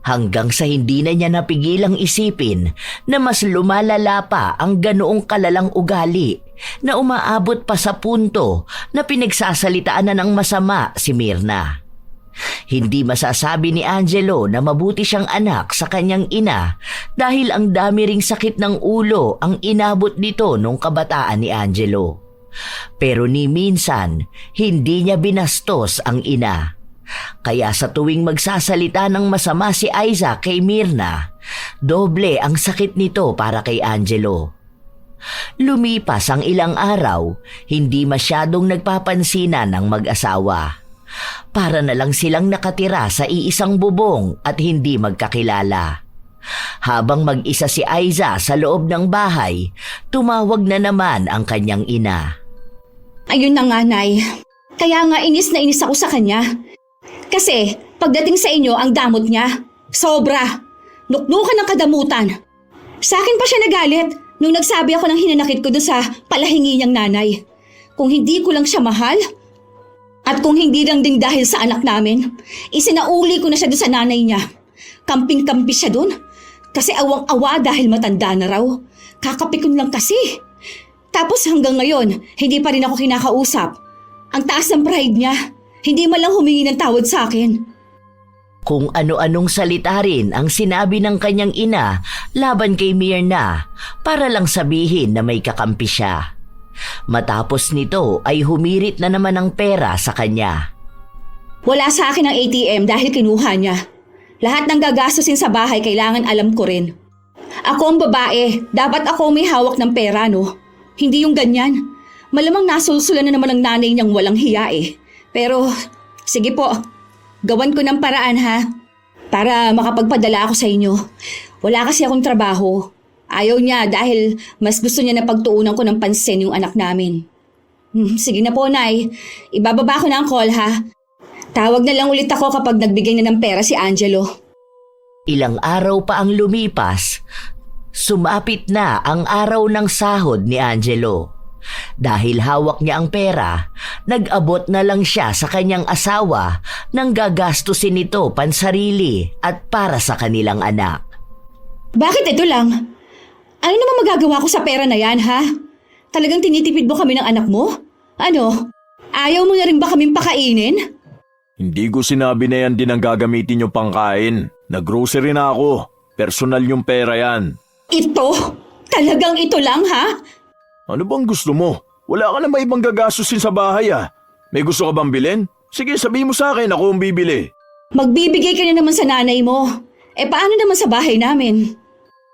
Hanggang sa hindi na niya napigilang isipin na mas lumalala pa ang ganoong kalalang ugali na umaabot pa sa punto na pinagsasalitaan na ng masama si Myrna. Hindi masasabi ni Angelo na mabuti siyang anak sa kanyang ina dahil ang dami ring sakit ng ulo ang inabot nito nung kabataan ni Angelo. Pero ni minsan, hindi niya binastos ang ina. Kaya sa tuwing magsasalita ng masama si Aiza kay Myrna, doble ang sakit nito para kay Angelo. Lumipas ang ilang araw, hindi masyadong nagpapansinan ng mag-asawa. Para na lang silang nakatira sa iisang bubong at hindi magkakilala. Habang mag-isa si Aiza sa loob ng bahay, tumawag na naman ang kanyang ina. Ayun na nga, Nay. Kaya nga inis na inis ako sa kanya. Kasi pagdating sa inyo ang damot niya, sobra. Nuknukan ng kadamutan. Sa akin pa siya nagalit nung nagsabi ako ng hinanakit ko doon sa palahingi niyang nanay. Kung hindi ko lang siya mahal, at kung hindi lang din dahil sa anak namin, isinauli ko na siya doon sa nanay niya. Kamping-kampi siya doon. Kasi awang-awa dahil matanda na raw. Kakapikon lang kasi. Tapos hanggang ngayon, hindi pa rin ako kinakausap. Ang taas ng pride niya. Hindi man lang humingi ng tawad sa akin. Kung ano-anong salita rin ang sinabi ng kanyang ina laban kay Myrna para lang sabihin na may kakampi siya. Matapos nito ay humirit na naman ang pera sa kanya. Wala sa akin ang ATM dahil kinuha niya. Lahat ng gagastusin sa bahay kailangan alam ko rin. Ako ang babae, dapat ako may hawak ng pera, no? Hindi yung ganyan. Malamang nasulsulan na naman ang nanay niyang walang hiya eh. Pero, sige po, gawan ko ng paraan ha. Para makapagpadala ako sa inyo. Wala kasi akong trabaho. Ayaw niya dahil mas gusto niya na pagtuunan ko ng pansin yung anak namin. Sige na po, Nay. Ibababa ko na ang call, ha? Tawag na lang ulit ako kapag nagbigay na ng pera si Angelo. Ilang araw pa ang lumipas, sumapit na ang araw ng sahod ni Angelo. Dahil hawak niya ang pera, nag-abot na lang siya sa kanyang asawa nang gagastusin ito pansarili at para sa kanilang anak. Bakit ito lang? Ano naman magagawa ko sa pera na yan, ha? Talagang tinitipid mo kami ng anak mo? Ano? Ayaw mo na rin ba kaming pakainin? Hindi ko sinabi na yan din ang gagamitin yung pangkain. Nag-grocery na ako. Personal yung pera yan. Ito? Talagang ito lang, ha? Ano bang gusto mo? Wala ka na may ibang gagastusin sa bahay May gusto ka bang bilhin? Sige, sabihin mo sa akin, ako ang bibili. Magbibigay ka na naman sa nanay mo. Paano naman sa bahay namin?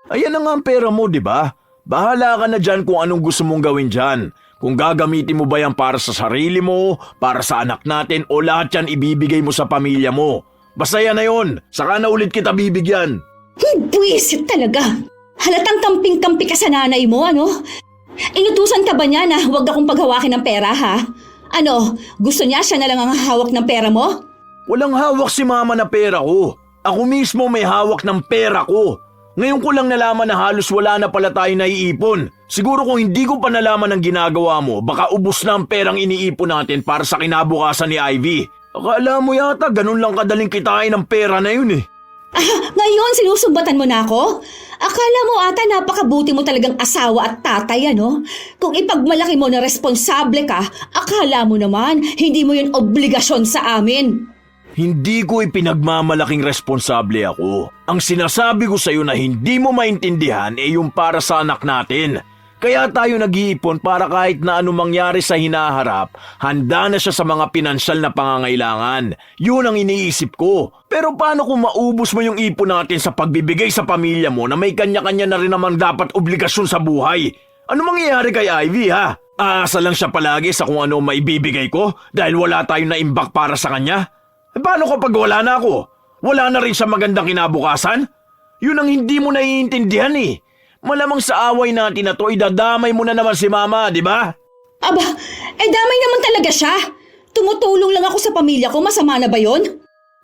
Ayan na nga ang pera mo, di ba? Bahala ka na dyan kung anong gusto mong gawin dyan. Kung gagamitin mo ba yan para sa sarili mo, para sa anak natin, o lahat yan ibibigay mo sa pamilya mo. Basta yan na yun. Saka na ulit kita bibigyan. Buwisit talaga. Halatang kamping-kampi ka sa nanay mo, ano? Inutusan ka ba niya na huwag akong paghawakin ng pera, ha? Ano, gusto niya siya na lang ang hawak ng pera mo? Walang hawak si mama na pera ko. Ako mismo may hawak ng pera ko. Ngayon ko lang nalaman na halos wala na pala tayo naiipon. Siguro kung hindi ko pa nalaman ang ginagawa mo, baka ubos na ang perang iniipon natin para sa kinabukasan ni Ivy. Akala mo yata ganun lang kadaling kitain ang pera na yun Ngayon sinusumbatan mo na ako? Akala mo ata napakabuti mo talagang asawa at tatay, ano? Kung ipagmalaki mo na responsable ka, akala mo naman hindi mo yun obligasyon sa amin. Hindi ko ipinagmamalaking responsable ako. Ang sinasabi ko sa'yo na hindi mo maintindihan yung para sa anak natin. Kaya tayo nag-iipon para kahit na anong mangyari sa hinaharap, handa na siya sa mga pinansyal na pangangailangan. Yun ang iniisip ko. Pero paano kung maubos mo yung ipon natin sa pagbibigay sa pamilya mo na may kanya-kanya na rin naman dapat obligasyon sa buhay? Ano mangyayari kay Ivy, ha? Aasa lang siya palagi sa kung ano maibibigay ko dahil wala tayong naimbak para sa kanya? Paano kapag wala na ako? Wala na rin siya magandang kinabukasan? Yun ang hindi mo naiintindihan Malamang sa away natin na to, idadamay mo na naman si mama, di ba? Aba, damay naman talaga siya. Tumutulong lang ako sa pamilya ko, masama na ba yon?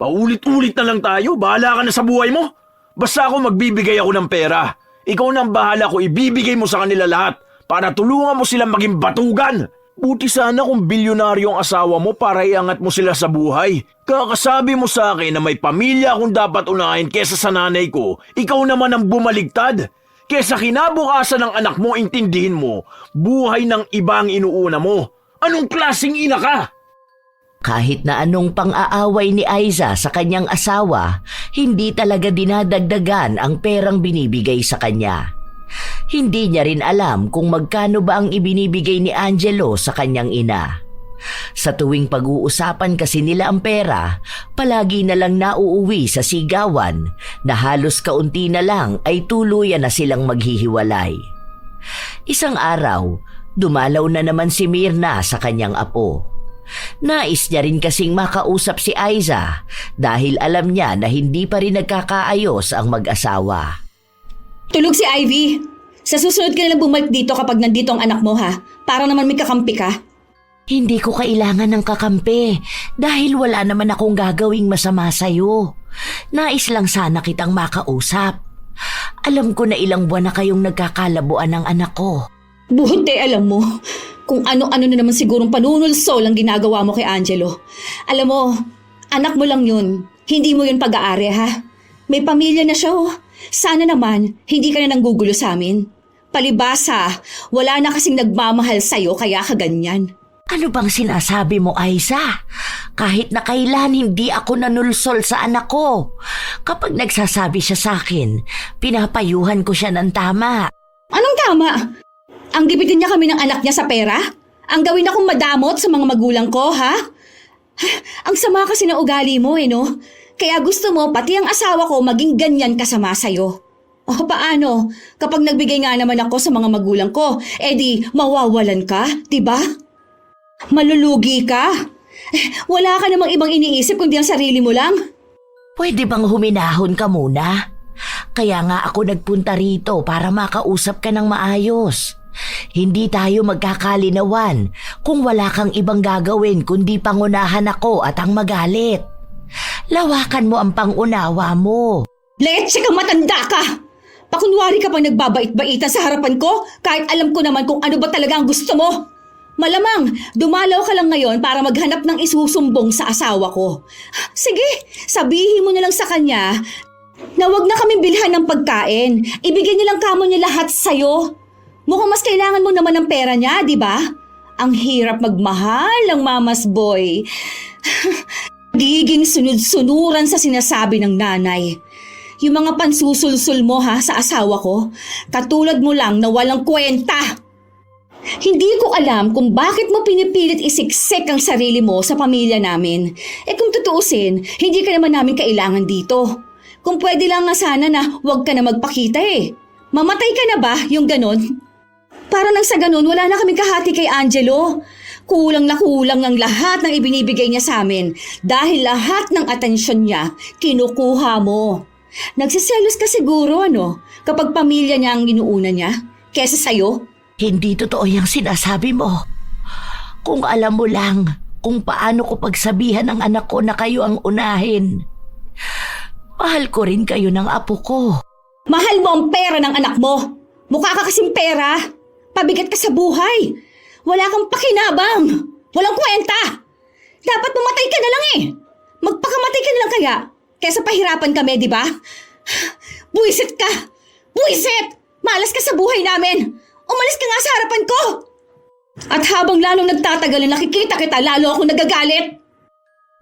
Paulit-ulit na lang tayo, bahala ka na sa buhay mo. Basta ako magbibigay ako ng pera. Ikaw nang bahala ko, ibibigay mo sa kanila lahat para tulungan mo silang maging batugan. Buti sana kung bilyonaryo ang asawa mo para iangat mo sila sa buhay. Kakasabi mo sa akin na may pamilya akong dapat unahin kesa sa nanay ko, ikaw naman ang bumaligtad. Kesa kinabukasan ng anak mo, intindihin mo, buhay ng ibang inuuna mo. Anong klaseng ina ka? Kahit na anong pang-aaway ni Aiza sa kanyang asawa, hindi talaga dinadagdagan ang perang binibigay sa kanya. Hindi niya rin alam kung magkano ba ang ibinibigay ni Angelo sa kanyang ina. Sa tuwing pag-uusapan kasi nila ang pera, palagi na lang nauuwi sa sigawan na halos kaunti na lang ay tuluyan na silang maghihiwalay. Isang araw, dumalaw na naman si Mirna sa kanyang apo. Nais niya rin kasing makausap si Aiza dahil alam niya na hindi pa rin nagkakaayos ang mag-asawa. Tulog si Ivy. Sa susunod ka na lang bumalik dito kapag nandito ang anak mo, ha? Para naman may kakampi ka. Hindi ko kailangan ng kakampi dahil wala naman akong gagawing masama sa'yo. Nais lang sana kitang makausap. Alam ko na ilang buwan na kayong nagkakalabuan ng anak ko. Buti alam mo, kung ano-ano na naman sigurong panunulsol ang ginagawa mo kay Angelo. Alam mo, anak mo lang yun. Hindi mo yun pag-aari, ha? May pamilya na siya, Sana naman, hindi ka na nanggugulo sa amin. Palibasa, wala na kasing nagmamahal sa'yo kaya kaganyan. Ano bang sinasabi mo, Aiza? Kahit na kailan hindi ako nanulsol sa anak ko. Kapag nagsasabi siya sa akin, pinapayuhan ko siya ng tama. Anong tama? Ang gipitin niya kami ng anak niya sa pera? Ang gawin akong madamot sa mga magulang ko, ha? Ang sama kasi ng ugali mo, no? Kaya gusto mo pati ang asawa ko maging ganyan kasama sa'yo. O paano? Kapag nagbigay nga naman ako sa mga magulang ko, di mawawalan ka, diba? Malulugi ka. Wala ka namang ibang iniisip kundi ang sarili mo lang. Pwede bang huminahon ka muna? Kaya nga ako nagpunta rito para makausap ka ng maayos. Hindi tayo magkakalinawan kung wala kang ibang gagawin kundi pangunahan ako at ang magalit. Lawakan mo ang pangunawa mo. Leche kang matanda ka! Pakunwari ka pang nagbabait-baitan sa harapan ko kahit alam ko naman kung ano ba talaga ang gusto mo. Malamang, dumalaw ka lang ngayon para maghanap ng isusumbong sa asawa ko. Sige, sabihin mo na lang sa kanya na wag na kaming bilhan ng pagkain. Ibigay nilang kamo niya lahat sa'yo. Mukhang mas kailangan mo naman ng pera niya, di ba? Ang hirap magmahal ng mamas boy. Giging sunod-sunuran sa sinasabi ng nanay. Yung mga pansusulsul mo sa asawa ko, katulad mo lang na walang kwenta. Hindi ko alam kung bakit mo pinipilit isiksik ang sarili mo sa pamilya namin. Kung tutuusin, hindi ka naman namin kailangan dito. Kung pwede lang nga sana na huwag ka na magpakita Mamatay ka na ba yung ganon? Para nang sa ganon, wala na kaming kahati kay Angelo. Kulang na kulang ang lahat ng ibinibigay niya sa amin dahil lahat ng atensyon niya kinukuha mo. Nagsiselos ka siguro kapag pamilya niya ang inuuna niya kesa sa'yo? Hindi totoo yung sinasabi mo. Kung alam mo lang kung paano ko pagsabihan ng anak ko na kayo ang unahin. Mahal ko rin kayo ng apo ko. Mahal mo ang pera ng anak mo. Mukha ka kasing pera. Pabigat ka sa buhay. Wala kang pakinabang. Walang kwenta. Dapat mamatay ka na lang Magpakamatay ka na lang kaya. Kesa pahirapan kami, di ba? Buwisit ka. Buwisit! Malas ka sa buhay namin. Umalis ka nga sa harapan ko. At habang lalong nagtatagal na nakikita kita, lalo akong nagagalit.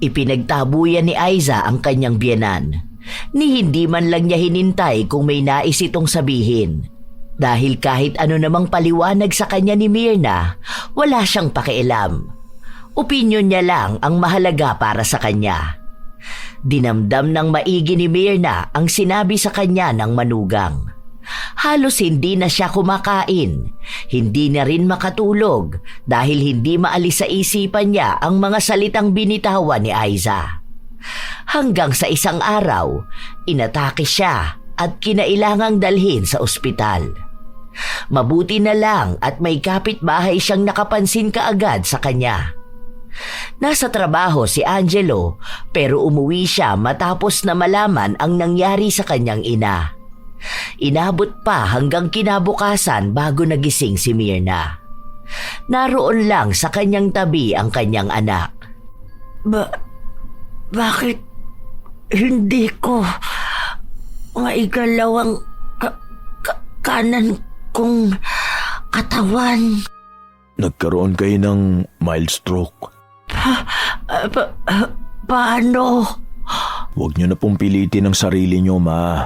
Ipinagtabuyan ni Aiza ang kanyang biyenan. Ni hindi man lang niya hinintay kung may nais itong sabihin. Dahil kahit ano namang paliwanag sa kanya ni Myrna, wala siyang pakialam. Opinyon niya lang ang mahalaga para sa kanya. Dinamdam ng maigi ni Myrna ang sinabi sa kanya ng manugang. Halos hindi na siya kumakain, hindi na rin makatulog dahil hindi maalis sa isipan niya ang mga salitang binitawan ni Aiza. Hanggang sa isang araw, inatake siya at kinailangang dalhin sa ospital. Mabuti na lang at may kapitbahay siyang nakapansin kaagad sa kanya. Nasa trabaho si Angelo pero umuwi siya matapos na malaman ang nangyari sa kanyang ina. Inabot pa hanggang kinabukasan bago nagising si Myrna. Naroon lang sa kanyang tabi ang kanyang anak. Bakit hindi ko maigalaw ang kanan kong katawan? Nagkaroon kayo ng mild stroke. Paano? Huwag niyo na pong pilitin ang sarili niyo, ma.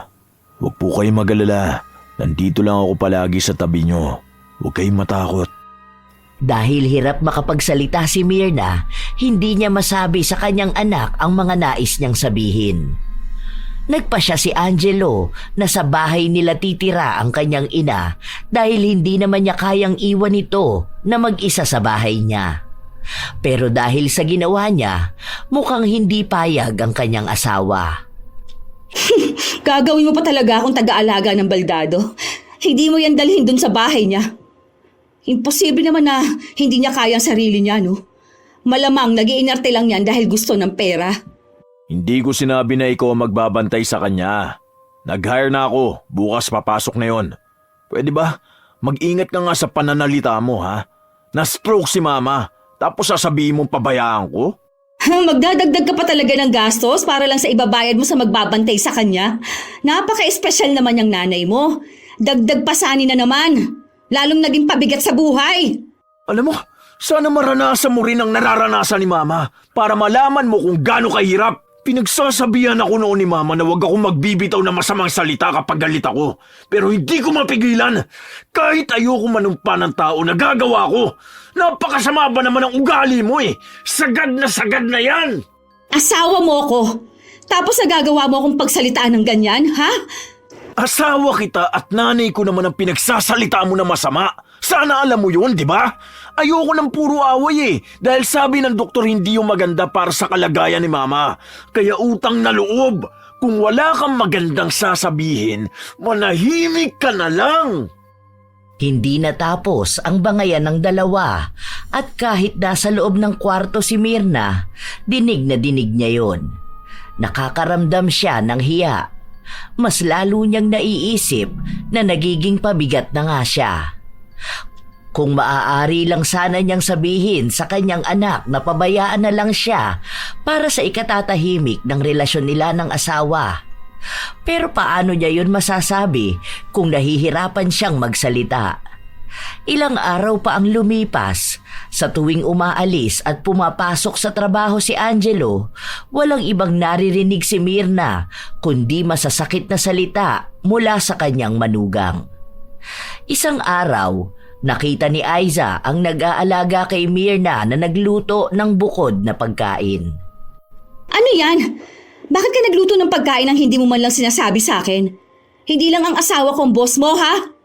Huwag po kayong mag-alala. Nandito lang ako palagi sa tabi niyo. Huwag kayong matakot. Dahil hirap makapagsalita si Myrna, hindi niya masabi sa kanyang anak ang mga nais niyang sabihin. Nagpasya si Angelo na sa bahay nila titira ang kanyang ina dahil hindi naman niya kayang iwan ito na mag-isa sa bahay niya. Pero dahil sa ginawa niya, mukhang hindi payag ang kanyang asawa. Gagawin mo pa talaga akong taga-alaga ng baldado. Hindi mo yan dalhin dun sa bahay niya. Imposible naman na hindi niya kaya ang sarili niya, Malamang nag-iinarte lang yan dahil gusto ng pera. Hindi ko sinabi na ikaw ang magbabantay sa kanya. Nag-hire na ako. Bukas papasok na yon. Pwede ba? Mag-ingat ka nga sa pananalita mo, ha? Na-stroke si mama. Tapos sasabihin mong pabayaan ko? Magdadagdag ka pa talaga ng gastos para lang sa ibabayad mo sa magbabantay sa kanya. Napaka-espesyal naman yung nanay mo. Dagdag pasani na naman. Lalong naging pabigat sa buhay. Alam mo, sana maranasan mo rin ang nararanasan ni mama para malaman mo kung gaano kahirap. Pinagsasabihan ako noon ni mama na huwag akong magbibitaw ng masamang salita kapag galit ako. Pero hindi ko mapigilan. Kahit ayoko manumpa ng tao, nagagawa ko. Napakasama ba naman ang ugali mo Sagad na yan. Asawa mo ko. Tapos nagagawa mo akong pagsalitaan ng ganyan, ha? Asawa kita at nanay ko naman ang pinagsasalita mo na masama. Sana alam mo yun, di ba? Ayoko ng puro away dahil sabi ng doktor hindi yung maganda para sa kalagayan ni mama. Kaya utang na loob. Kung wala kang magandang sasabihin, manahimik ka na lang. Hindi natapos ang bangayan ng dalawa At kahit nasa loob ng kwarto si Myrna, dinig na dinig niya yon. Nakakaramdam siya ng hiya. Mas lalo niyang naiisip na nagiging pabigat na nga siya. Kung maaari lang sana niyang sabihin sa kanyang anak na pabayaan na lang siya para sa ikatatahimik ng relasyon nila ng asawa. Pero paano niya yun masasabi kung nahihirapan siyang magsalita? Ilang araw pa ang lumipas. Sa tuwing umaalis at pumapasok sa trabaho si Angelo, walang ibang naririnig si Myrna kundi masasakit na salita mula sa kanyang manugang. Isang araw, nakita ni Aiza ang nag-aalaga kay Myrna na nagluto ng bukod na pagkain. Ano yan? Bakit ka nagluto ng pagkain ang hindi mo man lang sinasabi sa akin? Hindi lang ang asawa kong boss mo, ha?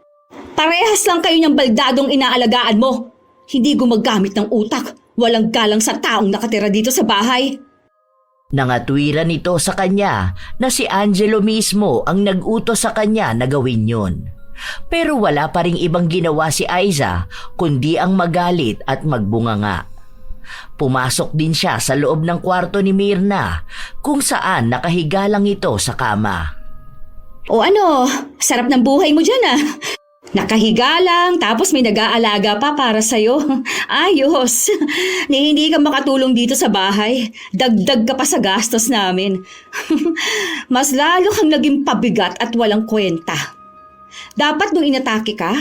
Parehas lang kayo niyang baldadong inaalagaan mo. Hindi gumagamit ng utak. Walang galang sa taong nakatira dito sa bahay. Nangatwiran nito sa kanya na si Angelo mismo ang nag-utos sa kanya na gawin yun. Pero wala pa ring ibang ginawa si Aiza kundi ang magalit at magbunganga. Pumasok din siya sa loob ng kwarto ni Myrna kung saan nakahiga lang ito sa kama. O ano, sarap ng buhay mo dyan ah. Nakahiga lang, tapos may nag-aalaga pa para sa'yo. Ayos. Ni hindi ka makatulong dito sa bahay. Dagdag ka pa sa gastos namin. Mas lalo kang naging pabigat at walang kwenta. Dapat nung inatake ka,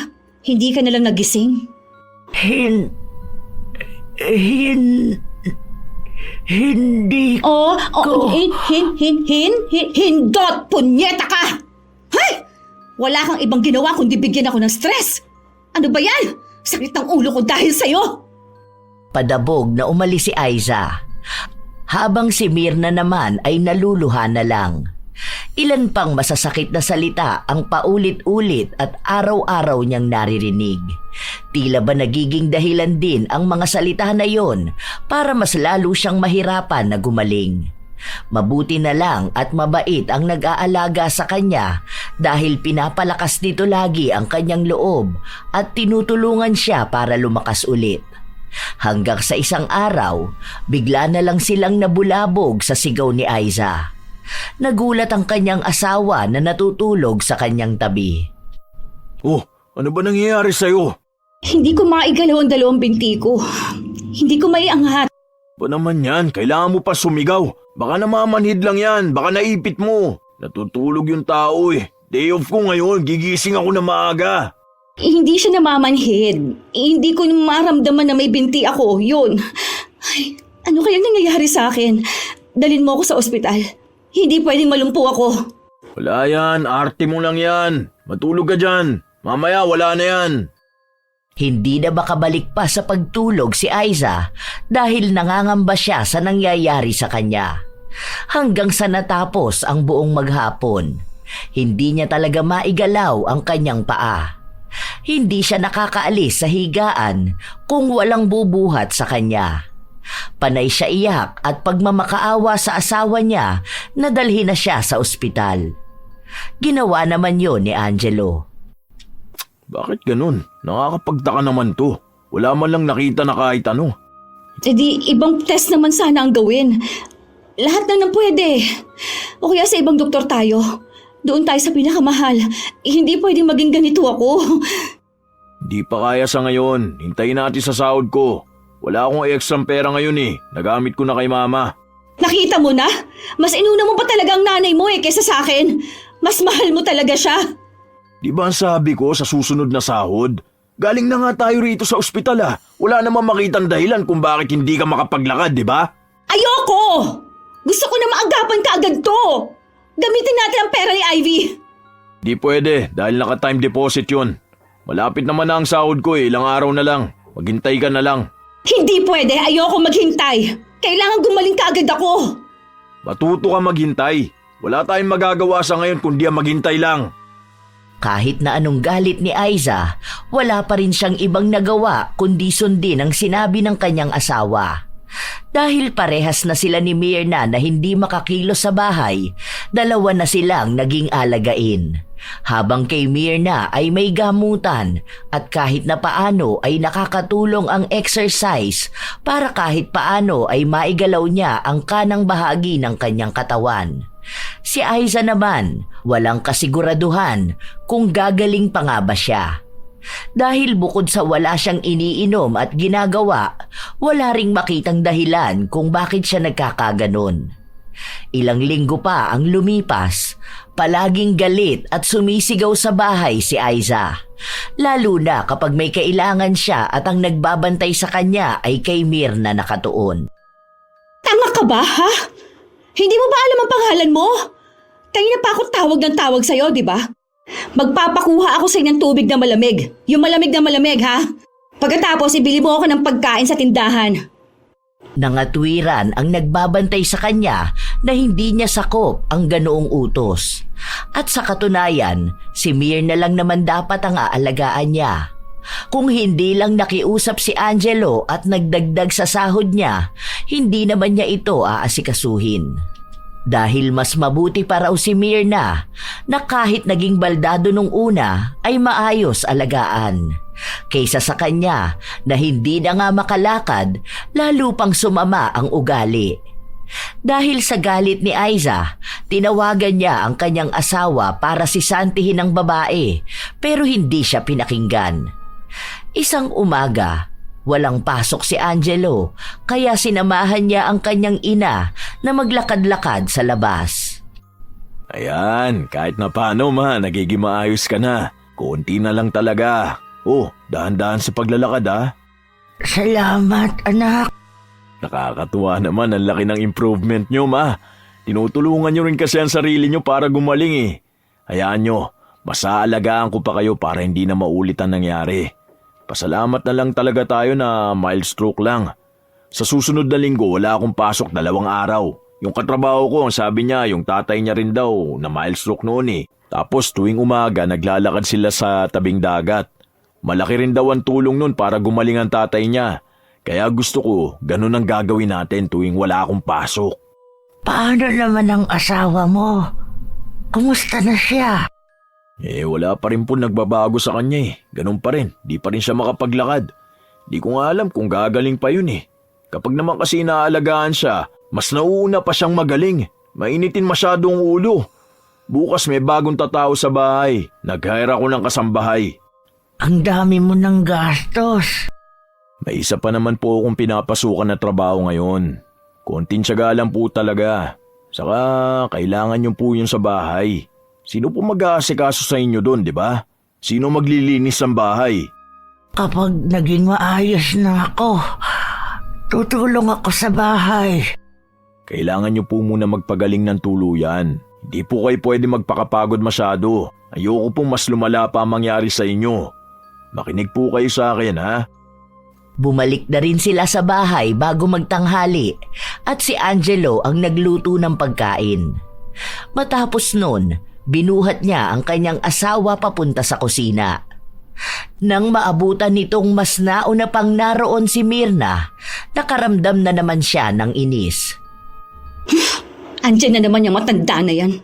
hindi ka nalang nagising. Hindi Hindot, punyeta ka! Hay! Wala kang ibang ginawa kundi bigyan ako ng stress. Ano ba yan? Sakit ang ulo ko dahil sa'yo. Padabog na umalis si Aiza. Habang si Myrna naman ay naluluha na lang. Ilan pang masasakit na salita ang paulit-ulit at araw-araw niyang naririnig. Tila ba nagiging dahilan din ang mga salita na yon para mas lalo siyang mahirapan na gumaling. Mabuti na lang at mabait ang nag-aalaga sa kanya dahil pinapalakas nito lagi ang kanyang loob at tinutulungan siya para lumakas ulit. Hanggang sa isang araw, bigla na lang silang nabulabog sa sigaw ni Aiza. Nagulat ang kanyang asawa na natutulog sa kanyang tabi. Oh, ano ba nangyayari sa'yo? Hindi ko maigalaw ang dalawang binti ko. Hindi ko maiangat. Ba naman yan, kailangan mo pa sumigaw. Baka namamanhid lang yan, baka naipit mo. Natutulog yung tao eh. Day off ko ngayon, gigising ako na maaga. Hindi siya namamanhid. Hindi ko maramdaman na may binti ako. Yun. Ay, ano kayang nangyayari sa akin? Dalin mo ako sa ospital. Hindi pwedeng malumpo ako. Wala yan, arte mo lang yan. Matulog ka dyan. Mamaya wala na yan. Hindi na makabalik pa sa pagtulog si Aiza dahil nangangamba siya sa nangyayari sa kanya. Hanggang sa natapos ang buong maghapon, hindi niya talaga maigalaw ang kanyang paa. Hindi siya nakakaalis sa higaan kung walang bubuhat sa kanya. Panay siya iyak at pagmamakaawa sa asawa niya na dalhin na siya sa ospital. Ginawa naman yon ni Angelo. Bakit ganun? Nakakapagtaka naman to. Wala man lang nakita na kahit ano. E di, ibang test naman sana ang gawin. Lahat na nang pwede. O kaya sa ibang doktor tayo. Doon tayo sa pinakamahal. Hindi pwedeng maging ganito ako. Di pa kaya sa ngayon. Hintayin natin sa sahod ko. Wala akong extra pera ngayon eh. Nagamit ko na kay mama. Nakita mo na? Mas inuna mo pa talaga ang nanay mo kaysa sa akin. Mas mahal mo talaga siya. Di ba ang sabi ko sa susunod na sahod? Galing na nga tayo rito sa ospital ah. Wala namang makitang dahilan kung bakit hindi ka makapaglakad, di ba? Ayoko! Gusto ko na maagapan ka agad to. Gamitin natin ang pera ni Ivy. Di pwede dahil naka-time deposit yun. Malapit naman na ang sahod ko eh. Ilang araw na lang. Maghintay ka na lang. Hindi pwede. Ayoko maghintay. Kailangan gumaling ka agad ako. Matuto ka maghintay. Wala tayong magagawa sa ngayon kundi ang maghintay lang. Kahit na anong galit ni Aiza, wala pa rin siyang ibang nagawa kundi sundin ang sinabi ng kanyang asawa. Dahil parehas na sila ni Myrna na hindi makakilos sa bahay, dalawa na silang naging alagain. Habang kay Myrna ay may gamutan at kahit na paano ay nakakatulong ang exercise para kahit paano ay maigalaw niya ang kanang bahagi ng kanyang katawan. Si Aiza naman, walang kasiguraduhan kung gagaling pa nga ba siya. Dahil bukod sa wala siyang iniinom at ginagawa, wala ring makitang dahilan kung bakit siya nagkakaganon. Ilang linggo pa ang lumipas, palaging galit at sumisigaw sa bahay si Aiza. Lalo na kapag may kailangan siya at ang nagbabantay sa kanya ay kay Myrna nakatuon. Tanga ka ba, ha? Hindi mo ba alam ang pangalan mo? Kanina pa ako tawag ng tawag sa'yo, di ba? Magpapakuha ako sa ng tubig na malamig. Yung malamig na malamig, ha? Pagkatapos, ibili mo ako ng pagkain sa tindahan. Nangatwiran ang nagbabantay sa kanya na hindi niya sakop ang ganoong utos. At sa katunayan, si Myrna lang naman dapat ang aalagaan niya. Kung hindi lang nakiusap si Angelo at nagdagdag sa sahod niya, hindi naman niya ito aasikasuhin. Dahil mas mabuti pa raw si Myrna na kahit naging baldado nung una ay maayos alagaan. Kaysa sa kanya na hindi na nga makalakad, lalo pang sumama ang ugali. Dahil sa galit ni Aiza, tinawagan niya ang kanyang asawa para sisantihin ang babae pero hindi siya pinakinggan. Isang umaga, walang pasok si Angelo kaya sinamahan niya ang kanyang ina na maglakad-lakad sa labas. Ayan, kahit na paano nagiging maayos ka na. Konti na lang talaga. Oh, dahan-dahan sa paglalakad ha. Salamat, anak. Nakakatuwa naman ang laki ng improvement nyo, ma. Tinutulungan nyo rin kasi ang sarili nyo para gumaling eh. Hayaan nyo, masaalagaan ko pa kayo para hindi na maulit ang nangyari. Pasalamat na lang talaga tayo na mild stroke lang. Sa susunod na linggo wala akong pasok 2 araw. Yung katrabaho ko, ang sabi niya, yung tatay niya rin daw na mild stroke noon eh. Tapos tuwing umaga naglalakad sila sa tabing dagat. Malaki rin daw ang tulong nun para gumaling ang tatay niya. Kaya gusto ko, ganun ang gagawin natin tuwing wala akong pasok. Paano naman ang asawa mo? Kumusta na siya? Wala pa rin po nagbabago sa kanya eh. Ganun pa rin, di pa rin siya makapaglakad. Di ko nga alam kung gagaling pa yun eh. Kapag naman kasi inaalagaan siya, mas nauuna pa siyang magaling. Mainitin masyadong ulo. Bukas may bagong tatao sa bahay. Nag-hire ako ng kasambahay. Ang dami mo ng gastos. May isa pa naman po akong pinapasukan na trabaho ngayon. Konting tiyaga lang po talaga. Saka kailangan niyo po yun sa bahay. Sino po mag-aasikaso sa inyo doon, di ba? Sino maglilinis ng bahay? Kapag naging maayos na ako, tutulong ako sa bahay. Kailangan niyo po muna magpagaling ng tuluyan. Hindi po kayo pwede magpakapagod masyado. Ayoko pong mas lumala pa ang mangyari sa inyo. Makinig po kayo sa akin, ha? Bumalik na rin sila sa bahay bago magtanghali at si Angelo ang nagluto ng pagkain. Matapos nun, binuhat niya ang kanyang asawa papunta sa kusina. Nang maabutan nitong mas nauna pang naroon si Myrna, nakaramdam na naman siya ng inis. Andyan na naman yung matanda na yan.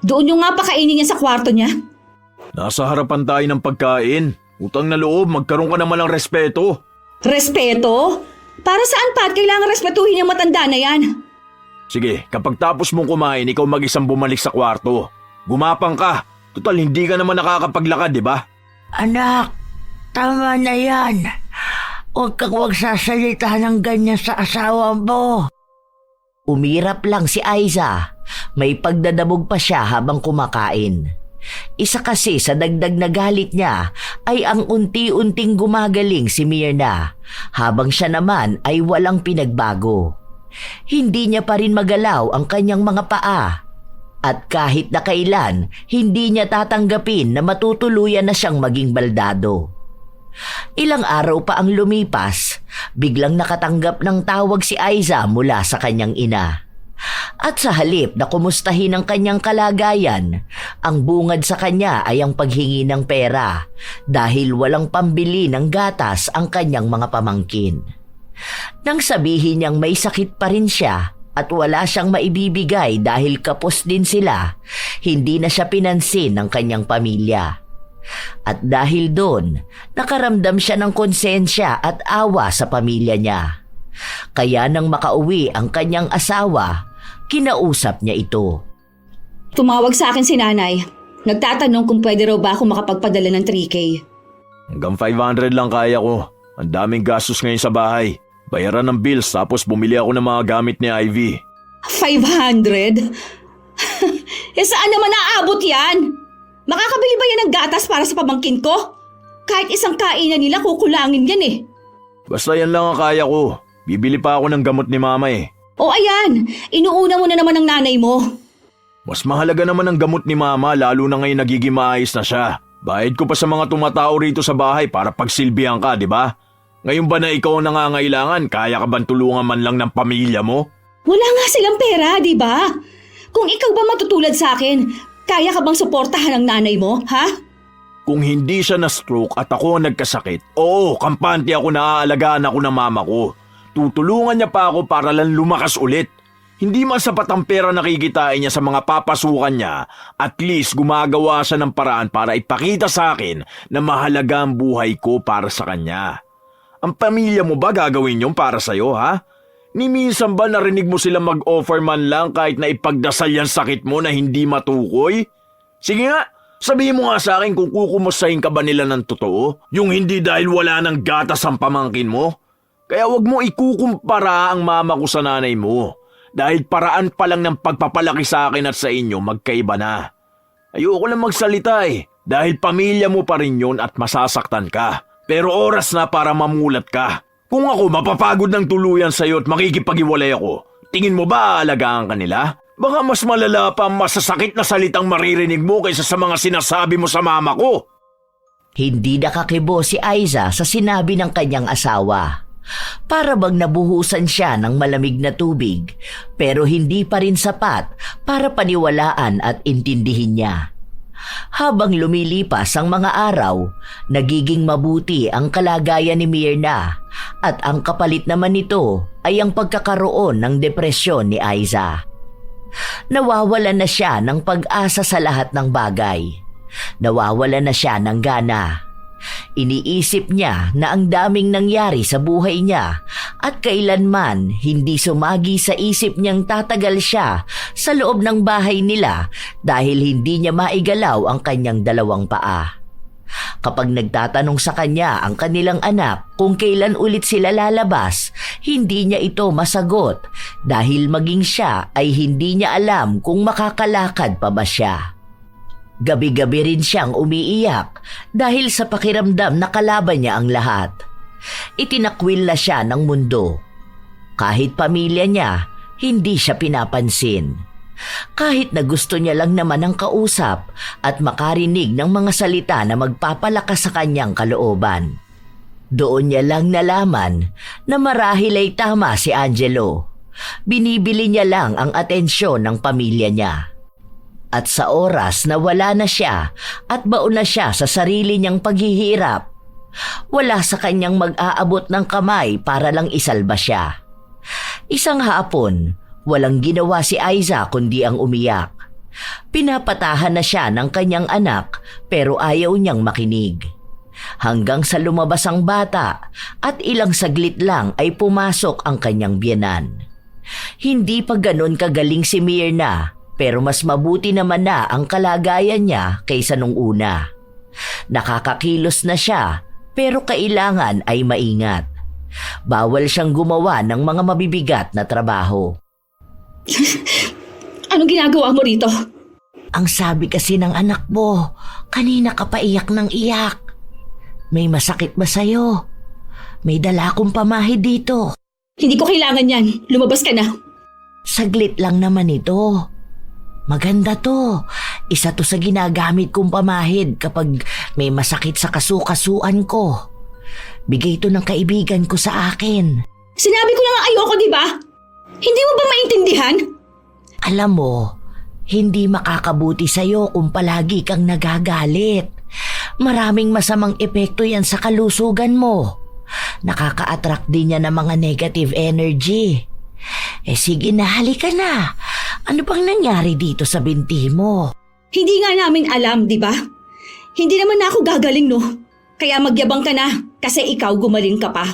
Doon yung nga pakainin niya sa kwarto niya. Nasa harapan tayo ng pagkain. Utang na loob, magkaroon ka naman ng respeto. Respeto? Para saan pa at kailangan respetuhin yung matanda na yan? Sige, kapag tapos mong kumain, ikaw mag-isang bumalik sa kwarto. Gumapang ka. Total, hindi ka naman nakakapaglakad, di ba? Anak, tama na yan. Huwag kang magsasalita ng ganyan sa asawa mo. Umirap lang si Aiza. May pagdadabog pa siya habang kumakain. Isa kasi sa dagdag na galit niya ay ang unti-unting gumagaling si Myrna, habang siya naman ay walang pinagbago. Hindi niya pa rin magalaw ang kanyang mga paa. At kahit na kailan, hindi niya tatanggapin na matutuluyan na siyang maging baldado. Ilang araw pa ang lumipas, biglang nakatanggap ng tawag si Aiza mula sa kanyang ina. At sa halip na kumustahin ang kanyang kalagayan, ang bungad sa kanya ay ang paghingi ng pera dahil walang pambili ng gatas ang kanyang mga pamangkin. Nang sabihin niyang may sakit pa rin siya at wala siyang maibibigay dahil kapos din sila, hindi na siya pinansin ng kanyang pamilya. At dahil doon, nakaramdam siya ng konsensya at awa sa pamilya niya. Kaya nang makauwi ang kanyang asawa, kinausap niya ito. Tumawag sa akin si nanay. Nagtatanong kung pwede raw ba ako makapagpadala ng 3K. Hanggang 500 lang kaya ko. Ang daming gastos ngayon sa bahay. Bayaran ng bills tapos bumili ako ng mga gamit ni Ivy. 500? Saan naman naaabot yan? Makakabili ba yan ng gatas para sa pamangkin ko? Kahit isang kainan nila kukulangin yan eh. Basta yan lang ang kaya ko. Bibili pa ako ng gamot ni mama eh. O ayan, inuuna mo na naman ng nanay mo. Mas mahalaga naman ang gamot ni mama lalo na ngayon nagiging maayos na siya. Bayad ko pa sa mga tumatao rito sa bahay para pagsilbihan ka, di ba? Ngayon ba na ikaw ang nangangailangan, kaya ka bang tulungan man lang ng pamilya mo? Wala nga silang pera, di ba? Kung ikaw ba matutulad sa akin, kaya ka bang suportahan ng nanay mo, ha? Kung hindi siya na-stroke at ako ang nagkasakit, oo, kampante ako na aalagaan ako ng mama ko. Tutulungan niya pa ako para lang lumakas ulit. Hindi man sapat ang pera nakikitain niya sa mga papasukan niya, at least gumagawa siya ng paraan para ipakita sa akin na mahalaga ang buhay ko para sa kanya. Ang pamilya mo ba gagawin yun para sa'yo, ha? Ni minsan ba narinig mo silang mag-offer man lang kahit na ipagdasal yan sakit mo na hindi matukoy? Sige nga, sabihin mo nga sa akin kung kukumustahin ka ba nila ng totoo, yung hindi dahil wala ng gatas ang pamangkin mo. Kaya wag mo ikukumpara ang mama ko sa nanay mo. Dahil paraan pa lang ng pagpapalaki sa akin at sa inyo magkaiba na. Ayoko lang magsalita eh. Dahil pamilya mo pa rin yun at masasaktan ka. Pero oras na para mamulat ka. Kung ako mapapagod ng tuluyan sa'yo at makikipag-iwalay ako, tingin mo ba aalagaan ka nila? Baka mas malala pa ang masasakit na salitang maririnig mo kaysa sa mga sinasabi mo sa mama ko. Hindi nakakibo si Aiza sa sinabi ng kanyang asawa. Para bang nabuhusan siya ng malamig na tubig, pero hindi pa rin sapat para paniwalaan at intindihin niya. Habang lumilipas ang mga araw, nagiging mabuti ang kalagayan ni Myrna at ang kapalit naman nito ay ang pagkakaroon ng depresyon ni Aiza. Nawawalan na siya ng pag-asa sa lahat ng bagay. Nawawalan na siya ng gana. Iniisip niya na ang daming nangyari sa buhay niya at kailanman hindi sumagi sa isip niyang tatagal siya sa loob ng bahay nila dahil hindi niya maigalaw ang kanyang dalawang paa. Kapag nagtatanong sa kanya ang kanilang anak kung kailan ulit sila lalabas, hindi niya ito masagot dahil maging siya ay hindi niya alam kung makakalakad pa ba siya. Gabi-gabi rin siyang umiiyak dahil sa pakiramdam na kalaban niya ang lahat. Itinakwil na siya ng mundo. Kahit pamilya niya, hindi siya pinapansin. Kahit na gusto niya lang naman ang kausap at makarinig ng mga salita na magpapalakas sa kanyang kalooban. Doon niya lang nalaman na marahil ay tama si Angelo. Binibili niya lang ang atensyon ng pamilya niya. At sa oras na wala na siya at baon na siya sa sarili niyang paghihirap, wala sa kanyang mag-aabot ng kamay para lang isalba siya. Isang hapon, walang ginawa si Aiza kundi ang umiyak. Pinapatahan na siya ng kanyang anak pero ayaw niyang makinig. Hanggang sa lumabas ang bata at ilang saglit lang ay pumasok ang kanyang biyenan. Hindi pa ganon kagaling si Myrna, pero mas mabuti naman na ang kalagayan niya kaysa nung una. Nakakakilos na siya, pero kailangan ay maingat. Bawal siyang gumawa ng mga mabibigat na trabaho. Anong ginagawa mo rito? Ang sabi kasi ng anak mo, kanina ka pa iyak ng iyak. May masakit ba sa'yo? May dala akong pamahid dito. Hindi ko kailangan yan. Lumabas ka na. Saglit lang naman ito. Maganda to. Isa to sa ginagamit kong pamahid kapag may masakit sa kasukasuan ko. Bigay to ng kaibigan ko sa akin. Sinabi ko na nga ayoko, di ba? Hindi mo ba maintindihan? Alam mo, hindi makakabuti sa'yo kung palagi kang nagagalit. Maraming masamang epekto yan sa kalusugan mo. Nakaka-attract din yan ng mga negative energy. Sige na, halika na. Ano bang nangyari dito sa binti mo? Hindi nga namin alam, di ba? Hindi naman na ako gagaling, no? Kaya magyabang ka na kasi ikaw gumaling ka pa.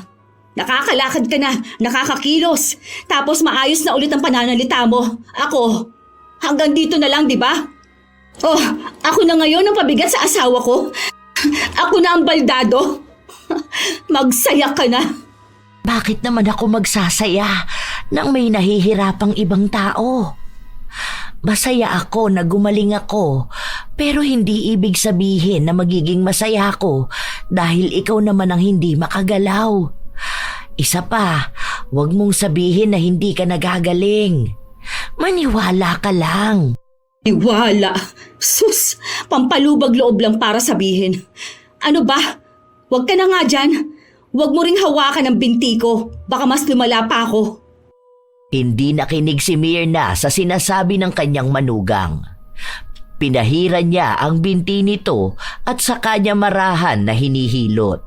Nakakalakad ka na, nakakakilos. Tapos maayos na ulit ang pananalita mo. Ako, hanggang dito na lang, di ba? Oh, ako na ngayon ang pabigat sa asawa ko. Ako na ang baldado. Magsaya ka na. Bakit naman ako magsasaya nang may nahihirapang ibang tao? Masaya ako na gumaling ako, pero hindi ibig sabihin na magiging masaya ako dahil ikaw naman ang hindi makagalaw. Isa pa, huwag mong sabihin na hindi ka nagagaling. Maniwala ka lang. Iwala. Sus, pampalubag loob lang para sabihin. Ano ba? Huwag ka na nga dyan. Huwag mo ring hawakan ang binti ko. Baka mas lumala pa ako. Hindi nakinig si Myrna sa sinasabi ng kanyang manugang. Pinahiran niya ang binti nito at sa kanya marahan na hinihilot.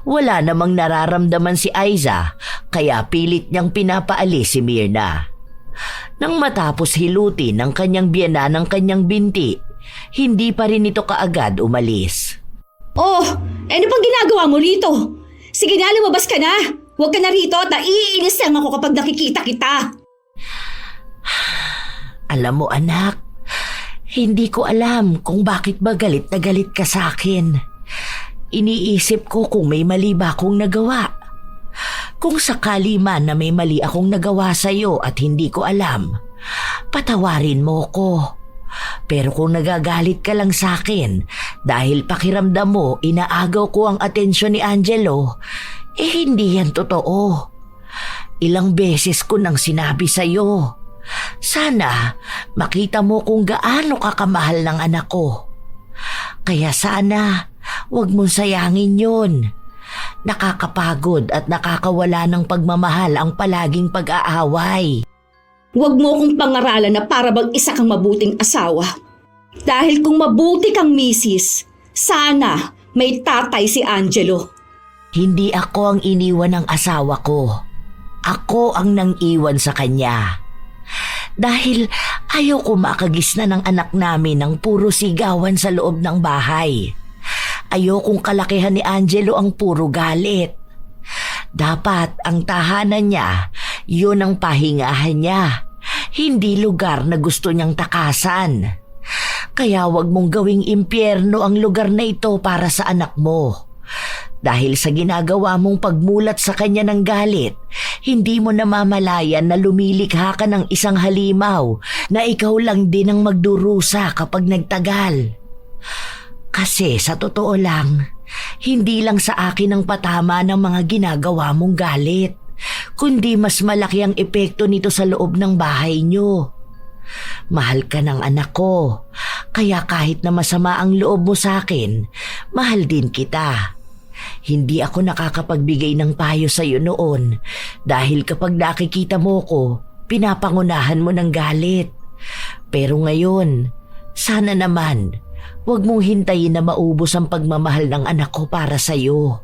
Wala namang nararamdaman si Aiza kaya pilit niyang pinapaalis si Myrna. Nang matapos hilutin ng kanyang biyenan ng kanyang binti, hindi pa rin ito kaagad umalis. Oh, ano pang ginagawa mo rito? Sige na, lumabas ka na. Huwag ka na rito at naiinis lang ako kapag nakikita kita. Alam mo anak, hindi ko alam kung bakit ba galit na galit ka sa akin. Iniisip ko kung may mali ba akong nagawa. Kung sakali man na may mali akong nagawa sa'yo at hindi ko alam, patawarin mo ko. Pero kung nagagalit ka lang sa akin dahil pakiramdam mo inaagaw ko ang atensyon ni Angelo, hindi yan totoo. Ilang beses ko nang sinabi sa'yo. Sana makita mo kung gaano ka kamahal ng anak ko. Kaya sana huwag mong sayangin yun. Nakakapagod at nakakawala ng pagmamahal ang palaging pag-aaway. Huwag mo akong pangaralan na para bang isa kang mabuting asawa. Dahil kung mabuti kang misis, sana may tatay si Angelo. Hindi ako ang iniwan ng asawa ko. Ako ang nang-iwan sa kanya. Dahil ayaw ko makagisna ng anak namin ng puro sigawan sa loob ng bahay. Ayaw kong kalakihan ni Angelo ang puro galit. Dapat ang tahanan niya, yun ang pahingahan niya. Hindi lugar na gusto niyang takasan. Kaya wag mong gawing impyerno ang lugar na ito para sa anak mo. Dahil sa ginagawa mong pagmulat sa kanya ng galit, hindi mo namamalayan na lumilikha ka ng isang halimaw na ikaw lang din ang magdurusa kapag nagtagal. Kasi sa totoo lang, hindi lang sa akin ang patama ng mga ginagawa mong galit, kundi mas malaki ang epekto nito sa loob ng bahay niyo. Mahal ka ng anak ko, kaya kahit na masama ang loob mo sa akin, mahal din kita. Hindi ako nakakapagbigay ng payo sa iyo noon dahil kapag nakikita mo ko, pinapangunahan mo ng galit. Pero ngayon, sana naman, huwag mong hintayin na maubos ang pagmamahal ng anak ko para sa iyo.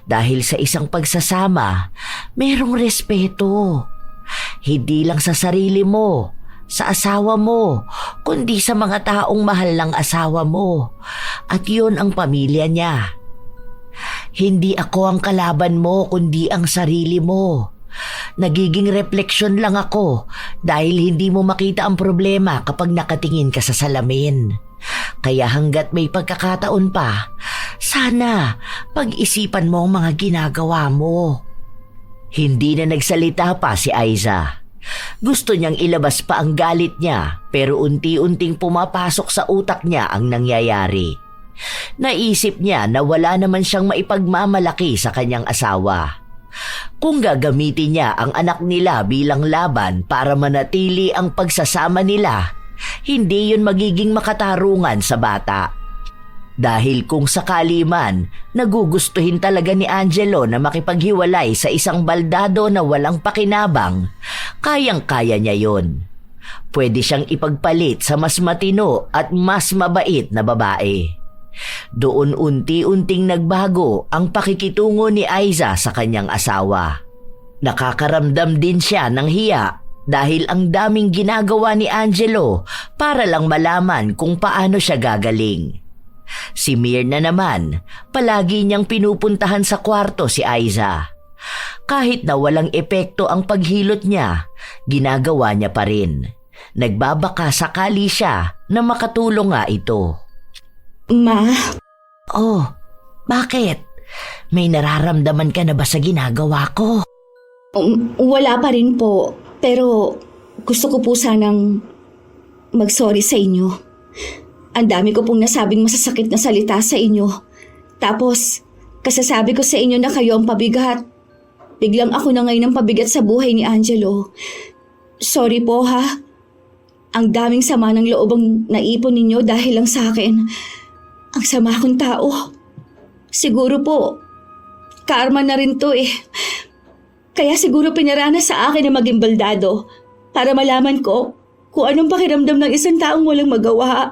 Dahil sa isang pagsasama, merong respeto. Hindi lang sa sarili mo, sa asawa mo, kundi sa mga taong mahal ng asawa mo. At yun ang pamilya niya. Hindi ako ang kalaban mo kundi ang sarili mo. Nagiging refleksyon lang ako dahil hindi mo makita ang problema kapag nakatingin ka sa salamin. Kaya hanggat may pagkakataon pa, sana pag-isipan mo ang mga ginagawa mo. Hindi na nagsalita pa si Aiza. Gusto niyang ilabas pa ang galit niya pero unti-unting pumapasok sa utak niya ang nangyayari. Naisip niya na wala naman siyang maipagmamalaki sa kanyang asawa. Kung gagamitin niya ang anak nila bilang laban para manatili ang pagsasama nila, hindi yun magiging makatarungan sa bata. Dahil kung sakali man, nagugustuhin talaga ni Angelo na makipaghiwalay sa isang baldado na walang pakinabang, kayang-kaya niya yun. Pwede siyang ipagpalit sa mas matino at mas mabait na babae. Doon unti-unting nagbago ang pakikitungo ni Aiza sa kanyang asawa. Nakakaramdam din siya ng hiya dahil ang daming ginagawa ni Angelo para lang malaman kung paano siya gagaling. Si Myrna naman, palagi niyang pinupuntahan sa kwarto si Aiza. Kahit na walang epekto ang paghilot niya, ginagawa niya pa rin. Nagbabaka sakali siya na makatulong nga ito. Ma, Oh, bakit? May nararamdaman ka na ba sa ginagawa ko? wala pa rin po. Pero gusto ko po sanang mag-sorry sa inyo. Ang dami ko pong nasabing masasakit na salita sa inyo. Tapos, kasasabi ko sa inyo na kayo ang pabigat. Biglang ako na ngayon ang pabigat sa buhay ni Angelo. Sorry po ha. Ang daming sama ng loob ang naipon ninyo dahil lang sa akin. Ang sama kong tao. Siguro po, karma na rin to eh. Kaya siguro pinarana sa akin na maging baldado para malaman ko kung anong pakiramdam ng isang taong walang magawa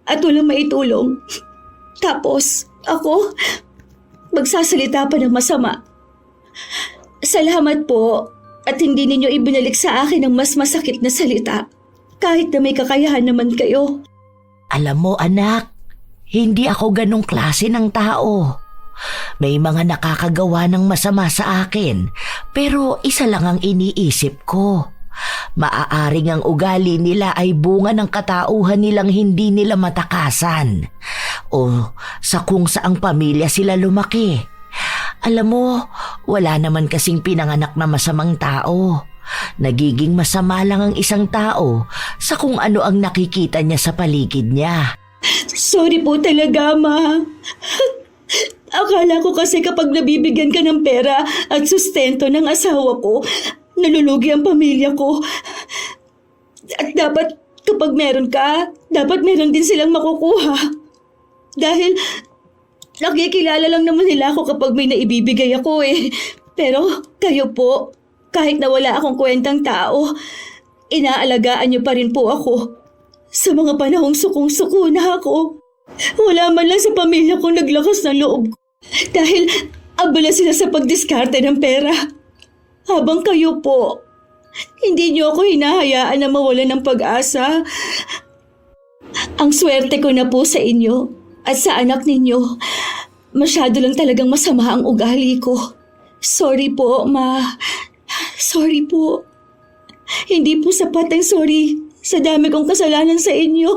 at walang maitulong. Tapos, ako, magsasalita pa ng masama. Salamat po at hindi ninyo ibinalik sa akin ang mas masakit na salita kahit na may kakayahan naman kayo. Alam mo anak, hindi ako ganong klase ng tao. May mga nakakagawa ng masama sa akin, pero isa lang ang iniisip ko. Maaaring ang ugali nila ay bunga ng katauhan nilang hindi nila matakasan o sa kung saang pamilya sila lumaki. Alam mo, wala naman kasing pinanganak na masamang tao. Nagiging masama lang ang isang tao sa kung ano ang nakikita niya sa paligid niya. Sorry po talaga, Ma. Akala ko kasi kapag nabibigyan ka ng pera at sustento ng asawa ko, nalulugi ang pamilya ko. At dapat kapag meron ka, dapat meron din silang makukuha. Dahil nakikilala lang naman nila ako kapag may naibibigay ako eh. Pero kayo po, kahit na wala akong kwentang tao, inaalagaan niyo pa rin po ako. Sa mga panahong sukong-suko na ako, wala man lang sa pamilya ko naglakas ng loob ko. Dahil abala sila sa pagdiskarte ng pera. Habang kayo po, hindi niyo ako hinahayaan na mawalan ng pag-asa. Ang swerte ko na po sa inyo at sa anak ninyo. Masyado lang talagang masama ang ugali ko. Sorry po, Ma. Sorry po. Hindi po sapat ang sorry sa dami kong kasalanan sa inyo.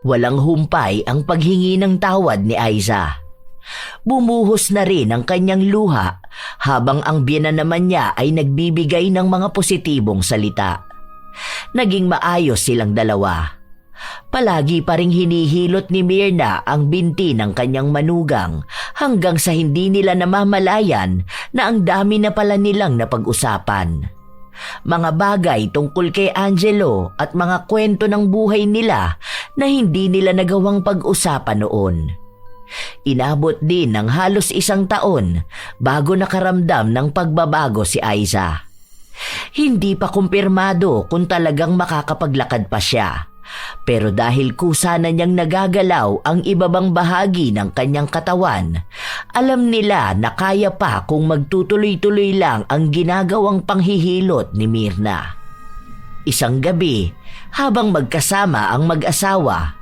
Walang humpay ang paghingi ng tawad ni Aiza. Bumuhos na rin ang kanyang luha habang ang biyenan naman niya ay nagbibigay ng mga positibong salita. Naging maayos silang dalawa. Palagi pa ring hinihilot ni Myrna ang binti ng kanyang manugang hanggang sa hindi nila namamalayan na ang dami na pala nilang napag-usapan. Mga bagay tungkol kay Angelo at mga kwento ng buhay nila na hindi nila nagawang pag-usapan noon. Inabot din ng halos 1 taon bago nakaramdam ng pagbabago si Aiza. Hindi pa kumpirmado kung talagang makakapaglakad pa siya. Pero dahil kusa na niyang nagagalaw ang ibabang bahagi ng kanyang katawan, alam nila na kaya pa kung magtutuloy-tuloy lang ang ginagawang panghihilot ni Myrna. Isang gabi, habang magkasama ang mag-asawa,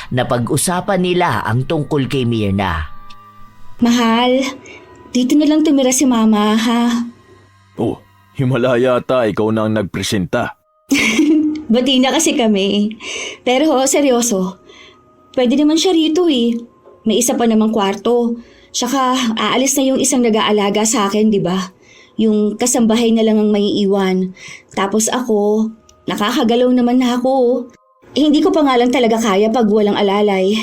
napag-usapan nila ang tungkol kay Myrna. Mahal, dito na lang tumira si Mama, ha? Oh, himala yata ikaw na ang nagpresenta. Bati na kasi kami. Pero seryoso, pwede naman siya rito eh. May isa pa namang kwarto. Tsaka aalis na yung isang nag-aalaga sa akin, di ba? Yung kasambahay na lang ang maiiwan. Tapos ako, nakakagalaw naman na ako. Hindi ko pa nga lang talaga kaya pag walang alalay.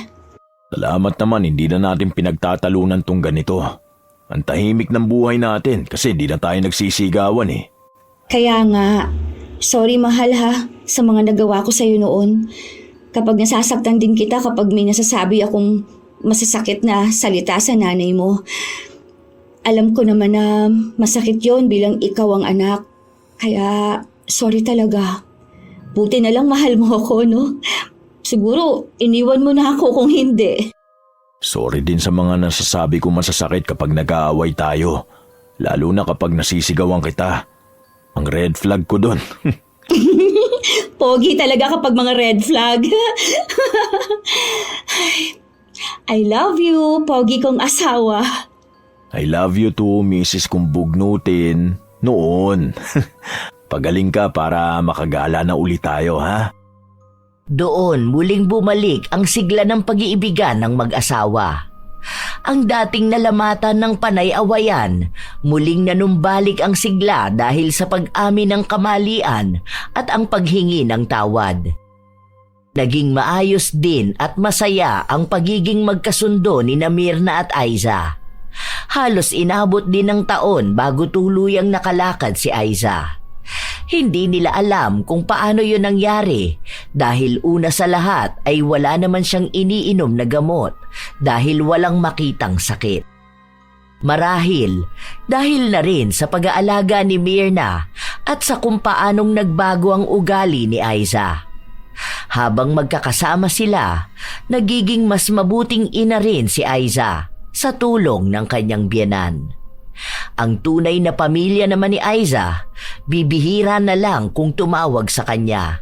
Salamat naman hindi na natin pinagtatalunan tong ganito. Ang tahimik ng buhay natin kasi di na tayo nagsisigawan eh. Kaya nga, sorry mahal ha sa mga nagawa ko sa'yo noon. Kapag nasasaktan din kita kapag may nasasabi akong masasakit na salita sa nanay mo. Alam ko naman na masakit yon bilang ikaw ang anak. Kaya sorry talaga. Buti na lang mahal mo ako, no? Siguro iniwan mo na ako kung hindi. Sorry din sa mga nasasabi ko masasakit kapag nag-aaway tayo. Lalo na kapag nasisigawan kita. Ang red flag ko doon. Pogi talaga kapag mga red flag. I love you, pogi kong asawa. I love you too, Mrs. kung bugnutin. Noon. Pagaling ka para makagala na ulit tayo, ha? Doon muling bumalik ang sigla ng pag-iibigan ng mag-asawa. Ang dating nalamatan ng panay-awayan, muling nanumbalik ang sigla dahil sa pag-amin ng kamalian at ang paghingi ng tawad. Naging maayos din at masaya ang pagiging magkasundo ni Mirna at Aiza. Halos inabot din ng taon bago tuluyang nakalakad si Aiza. Hindi nila alam kung paano yun nangyari dahil una sa lahat ay wala naman siyang iniinom na gamot dahil walang makitang sakit. Marahil dahil na rin sa pag-aalaga ni Mirna at sa kung paanong nagbago ang ugali ni Aiza. Habang magkakasama sila, nagiging mas mabuting ina rin si Aiza sa tulong ng kanyang biyenan. Ang tunay na pamilya naman ni Aiza, bibihira na lang kung tumawag sa kanya.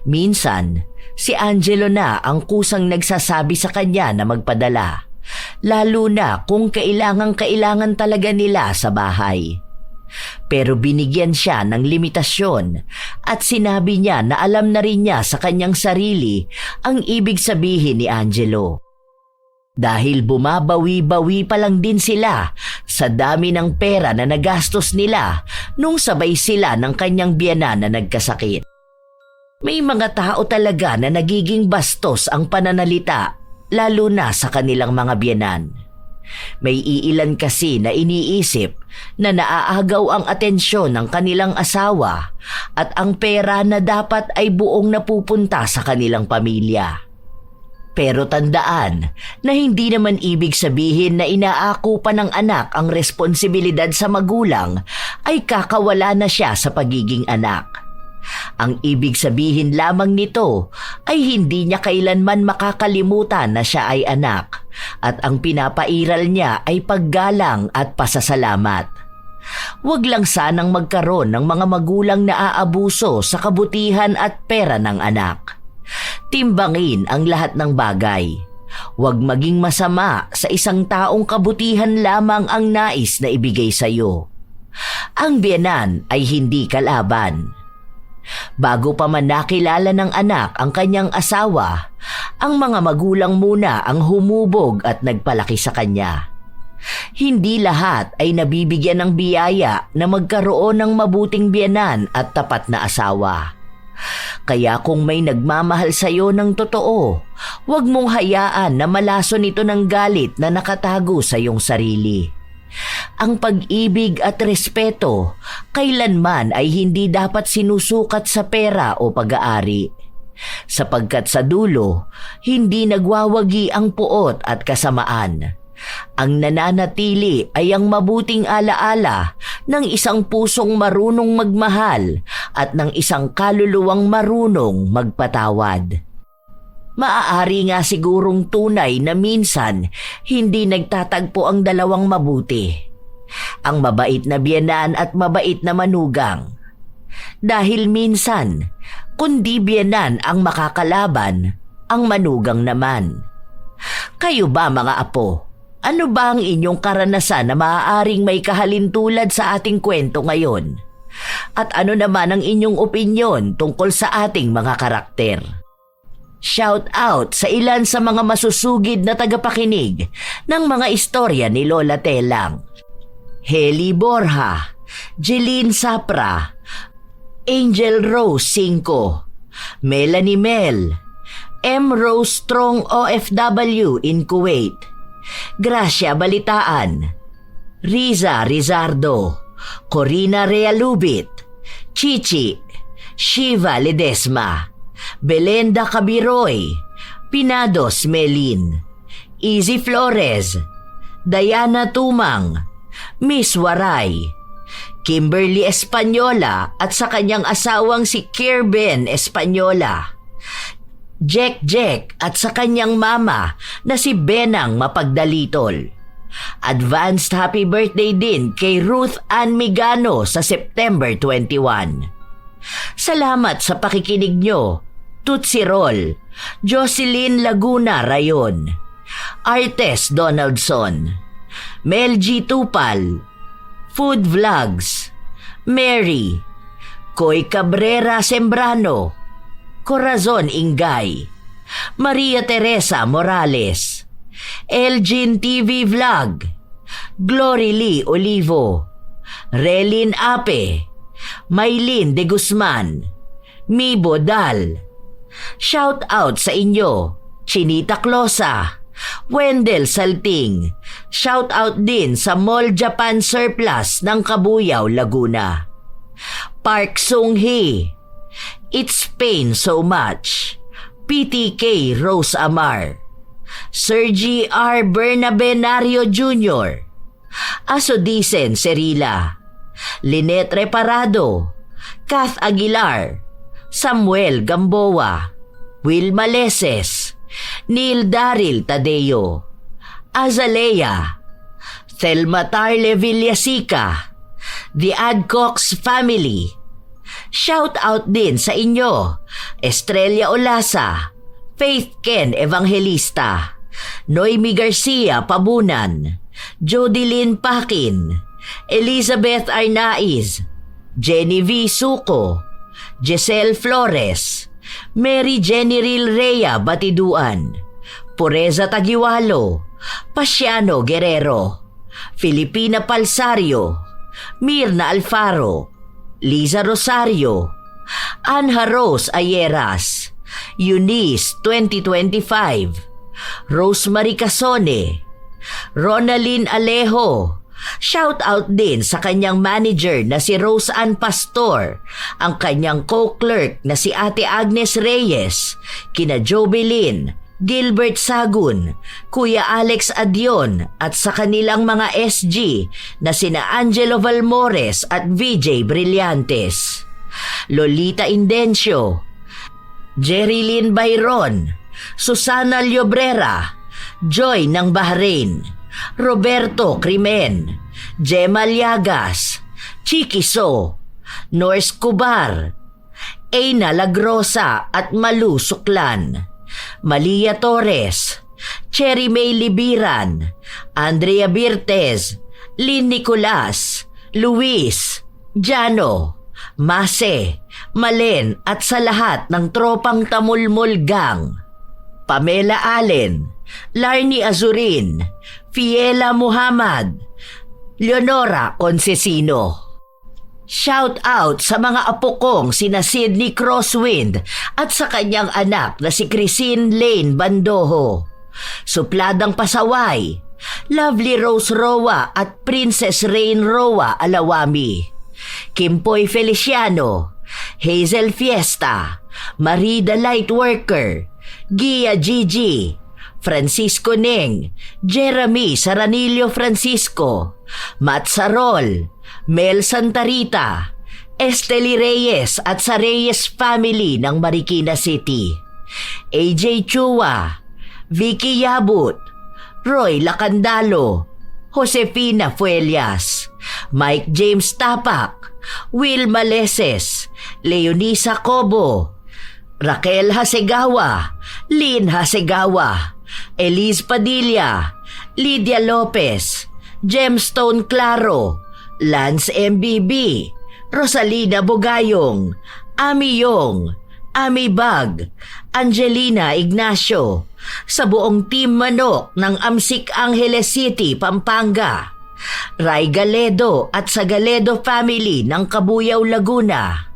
Minsan, si Angelo na ang kusang nagsasabi sa kanya na magpadala, lalo na kung kailangan talaga nila sa bahay. Pero binigyan siya ng limitasyon at sinabi niya na alam na rin niya sa kanyang sarili ang ibig sabihin ni Angelo. Dahil bumabawi-bawi pa lang din sila sa dami ng pera na nagastos nila nung sabay sila ng kanyang biyenan na nagkasakit. May mga tao talaga na nagiging bastos ang pananalita, lalo na sa kanilang mga biyenan. May iilan kasi na iniisip na naaagaw ang atensyon ng kanilang asawa at ang pera na dapat ay buong napupunta sa kanilang pamilya. Pero tandaan na hindi naman ibig sabihin na inaako pa ng anak ang responsibilidad sa magulang ay kakawala na siya sa pagiging anak. Ang ibig sabihin lamang nito ay hindi niya kailanman makakalimutan na siya ay anak at ang pinapairal niya ay paggalang at pasasalamat. Huwag lang sanang magkaroon ng mga magulang na aabuso sa kabutihan at pera ng anak. Timbangin ang lahat ng bagay. Huwag maging masama sa isang taong kabutihan lamang ang nais na ibigay sa iyo. Ang biyenan ay hindi kalaban. Bago pa man nakilala ng anak ang kanyang asawa, ang mga magulang muna ang humubog at nagpalaki sa kanya. Hindi lahat ay nabibigyan ng biyaya na magkaroon ng mabuting biyenan at tapat na asawa. Kaya kung may nagmamahal sa iyo ng totoo, huwag mong hayaan na malaso nito ng galit na nakatago sa iyong sarili. Ang pag-ibig at respeto kailanman ay hindi dapat sinusukat sa pera o pag-aari. Sapagkat sa dulo, hindi nagwawagi ang puot at kasamaan. Ang nananatili ay ang mabuting alaala ng isang pusong marunong magmahal at ng isang kaluluwang marunong magpatawad. Maaari nga sigurong tunay na minsan hindi nagtatagpo ang dalawang mabuti. Ang mabait na biyenan at mabait na manugang. Dahil minsan, kundi biyenan ang makakalaban, ang manugang naman. Kayo ba mga apo? Ano ba ang inyong karanasan na maaaring may kahalintulad sa ating kwento ngayon? At ano naman ang inyong opinyon tungkol sa ating mga karakter? Shout out sa ilan sa mga masusugid na tagapakinig ng mga istorya ni Lola Telang. Heli Borja, Jeline Sapra, Angel Rose 5, Melanie Mel, M. Rose Strong OFW in Kuwait, Gracia Balitaan, Riza Rizardo, Corina Realubit, Chichi, Shiva Ledesma, Belenda Cabiroy, Pinados Melin, Easy Flores, Diana Tumang, Miss Waray, Kimberly Espanyola at sa kanyang asawang si Kirben Espanyola, Jack at sa kanyang mama na si Benang Mapagdalitol, Advanced happy birthday din kay Ruth Ann Migano sa September 21. Salamat sa pakikinig nyo. Tootsie Roll, Jocelyn Laguna Rayon, Artes Donaldson, Mel G. Tupal, Food Vlogs, Mary, Koy Cabrera Sembrano, Corazon Ingay, Maria Teresa Morales, Elgin TV Vlog, Glory Lee Olivo, Relin Ape, Maylin de Guzman, Mibo Dal. Shout out sa inyo, Chinita Closa, Wendell Salting. Shout out din sa Mall Japan Surplus ng Kabuyao, Laguna. Park Sung Hee, It's Pain So Much, PTK Rose Amar, Sergi R. Bernabenario Jr., Asodisen Serila, Lynette Reparado, Kath Aguilar, Samuel Gamboa, Will Maleses, Neil Daryl Tadeo, Azalea, Thelma Tarle Villasica, The Adcox Family. Shout out din sa inyo, Estrella Olasa, Faith Ken Evangelista, Noemi Garcia Pabunan, Jodilyn Pakin, Elizabeth Arnaiz, Jenny V. Suco, Giselle Flores, Mary Jenny Rhea Batiduan, Pureza Tagiwalo, Pasiano Guerrero, Filipina Palsario, Mirna Alfaro, Liza Rosario, Anha Rose Ayeras, Eunice 2025, Rosemary Casone, Ronalyn Alejo. Shout out din sa kanyang manager na si Rose Ann Pastor, ang kanyang co-clerk na si Ate Agnes Reyes, kina Jovelyn, Gilbert Sagun, Kuya Alex Adion at sa kanilang mga SG na sina Angelo Valmores at VJ Brillantes, Lolita Indencio, Jerilyn Bayron, Susana Llobrera, Joy ng Bahrain, Roberto Crimen, Gemma Liagas, Chiki So, Norse Cubar, Eina Lagrosa at Malu Suklan, Malia Torres, Cherry May Libiran, Andrea Birtez, Lynn Nicolas, Luis, Jano, Mase, Malen at sa lahat ng tropang Tamulmol Gang, Pamela Allen, Larny Azurin, Fiela Muhammad, Leonora Concesino. Shout out sa mga apo kong sina Sydney Crosswind at sa kanyang anak na si Chrisine Lane Bandoho, Supladang Pasaway, Lovely Rose Roa at Princess Rain Roa Alawami, Kimpoy Feliciano, Hazel Fiesta, Marie the Lightworker, Gia Gigi, Francisco Neng, Jeremy Saranillo Francisco, Matt Sarol, Mel Santarita, Esteli Reyes at sa Reyes family ng Marikina City, AJ Chua, Vicky Yabut, Roy Lacandalo, Josefina Fuelias, Mike James Tapak, Will Maleses, Leonisa Cobo, Raquel Hasegawa, Lynn Hasegawa, Elise Padilla, Lydia Lopez, Gemstone Claro, Lance MBB, Rosalina Bugayong, Ami Yong, Ami Bag, Angelina Ignacio, sa buong Team Manok ng Amsik Angeles City, Pampanga, Ray Galedo at sa Galedo family ng Kabuyao, Laguna.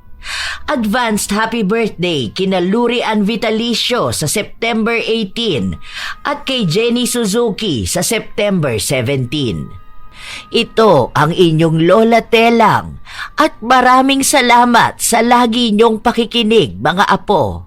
Advanced happy birthday kina Luri Ann Vitalicio sa September 18 at kay Jenny Suzuki sa September 17. Ito ang inyong Lola Telang at maraming salamat sa lagi niyong pakikinig, mga apo.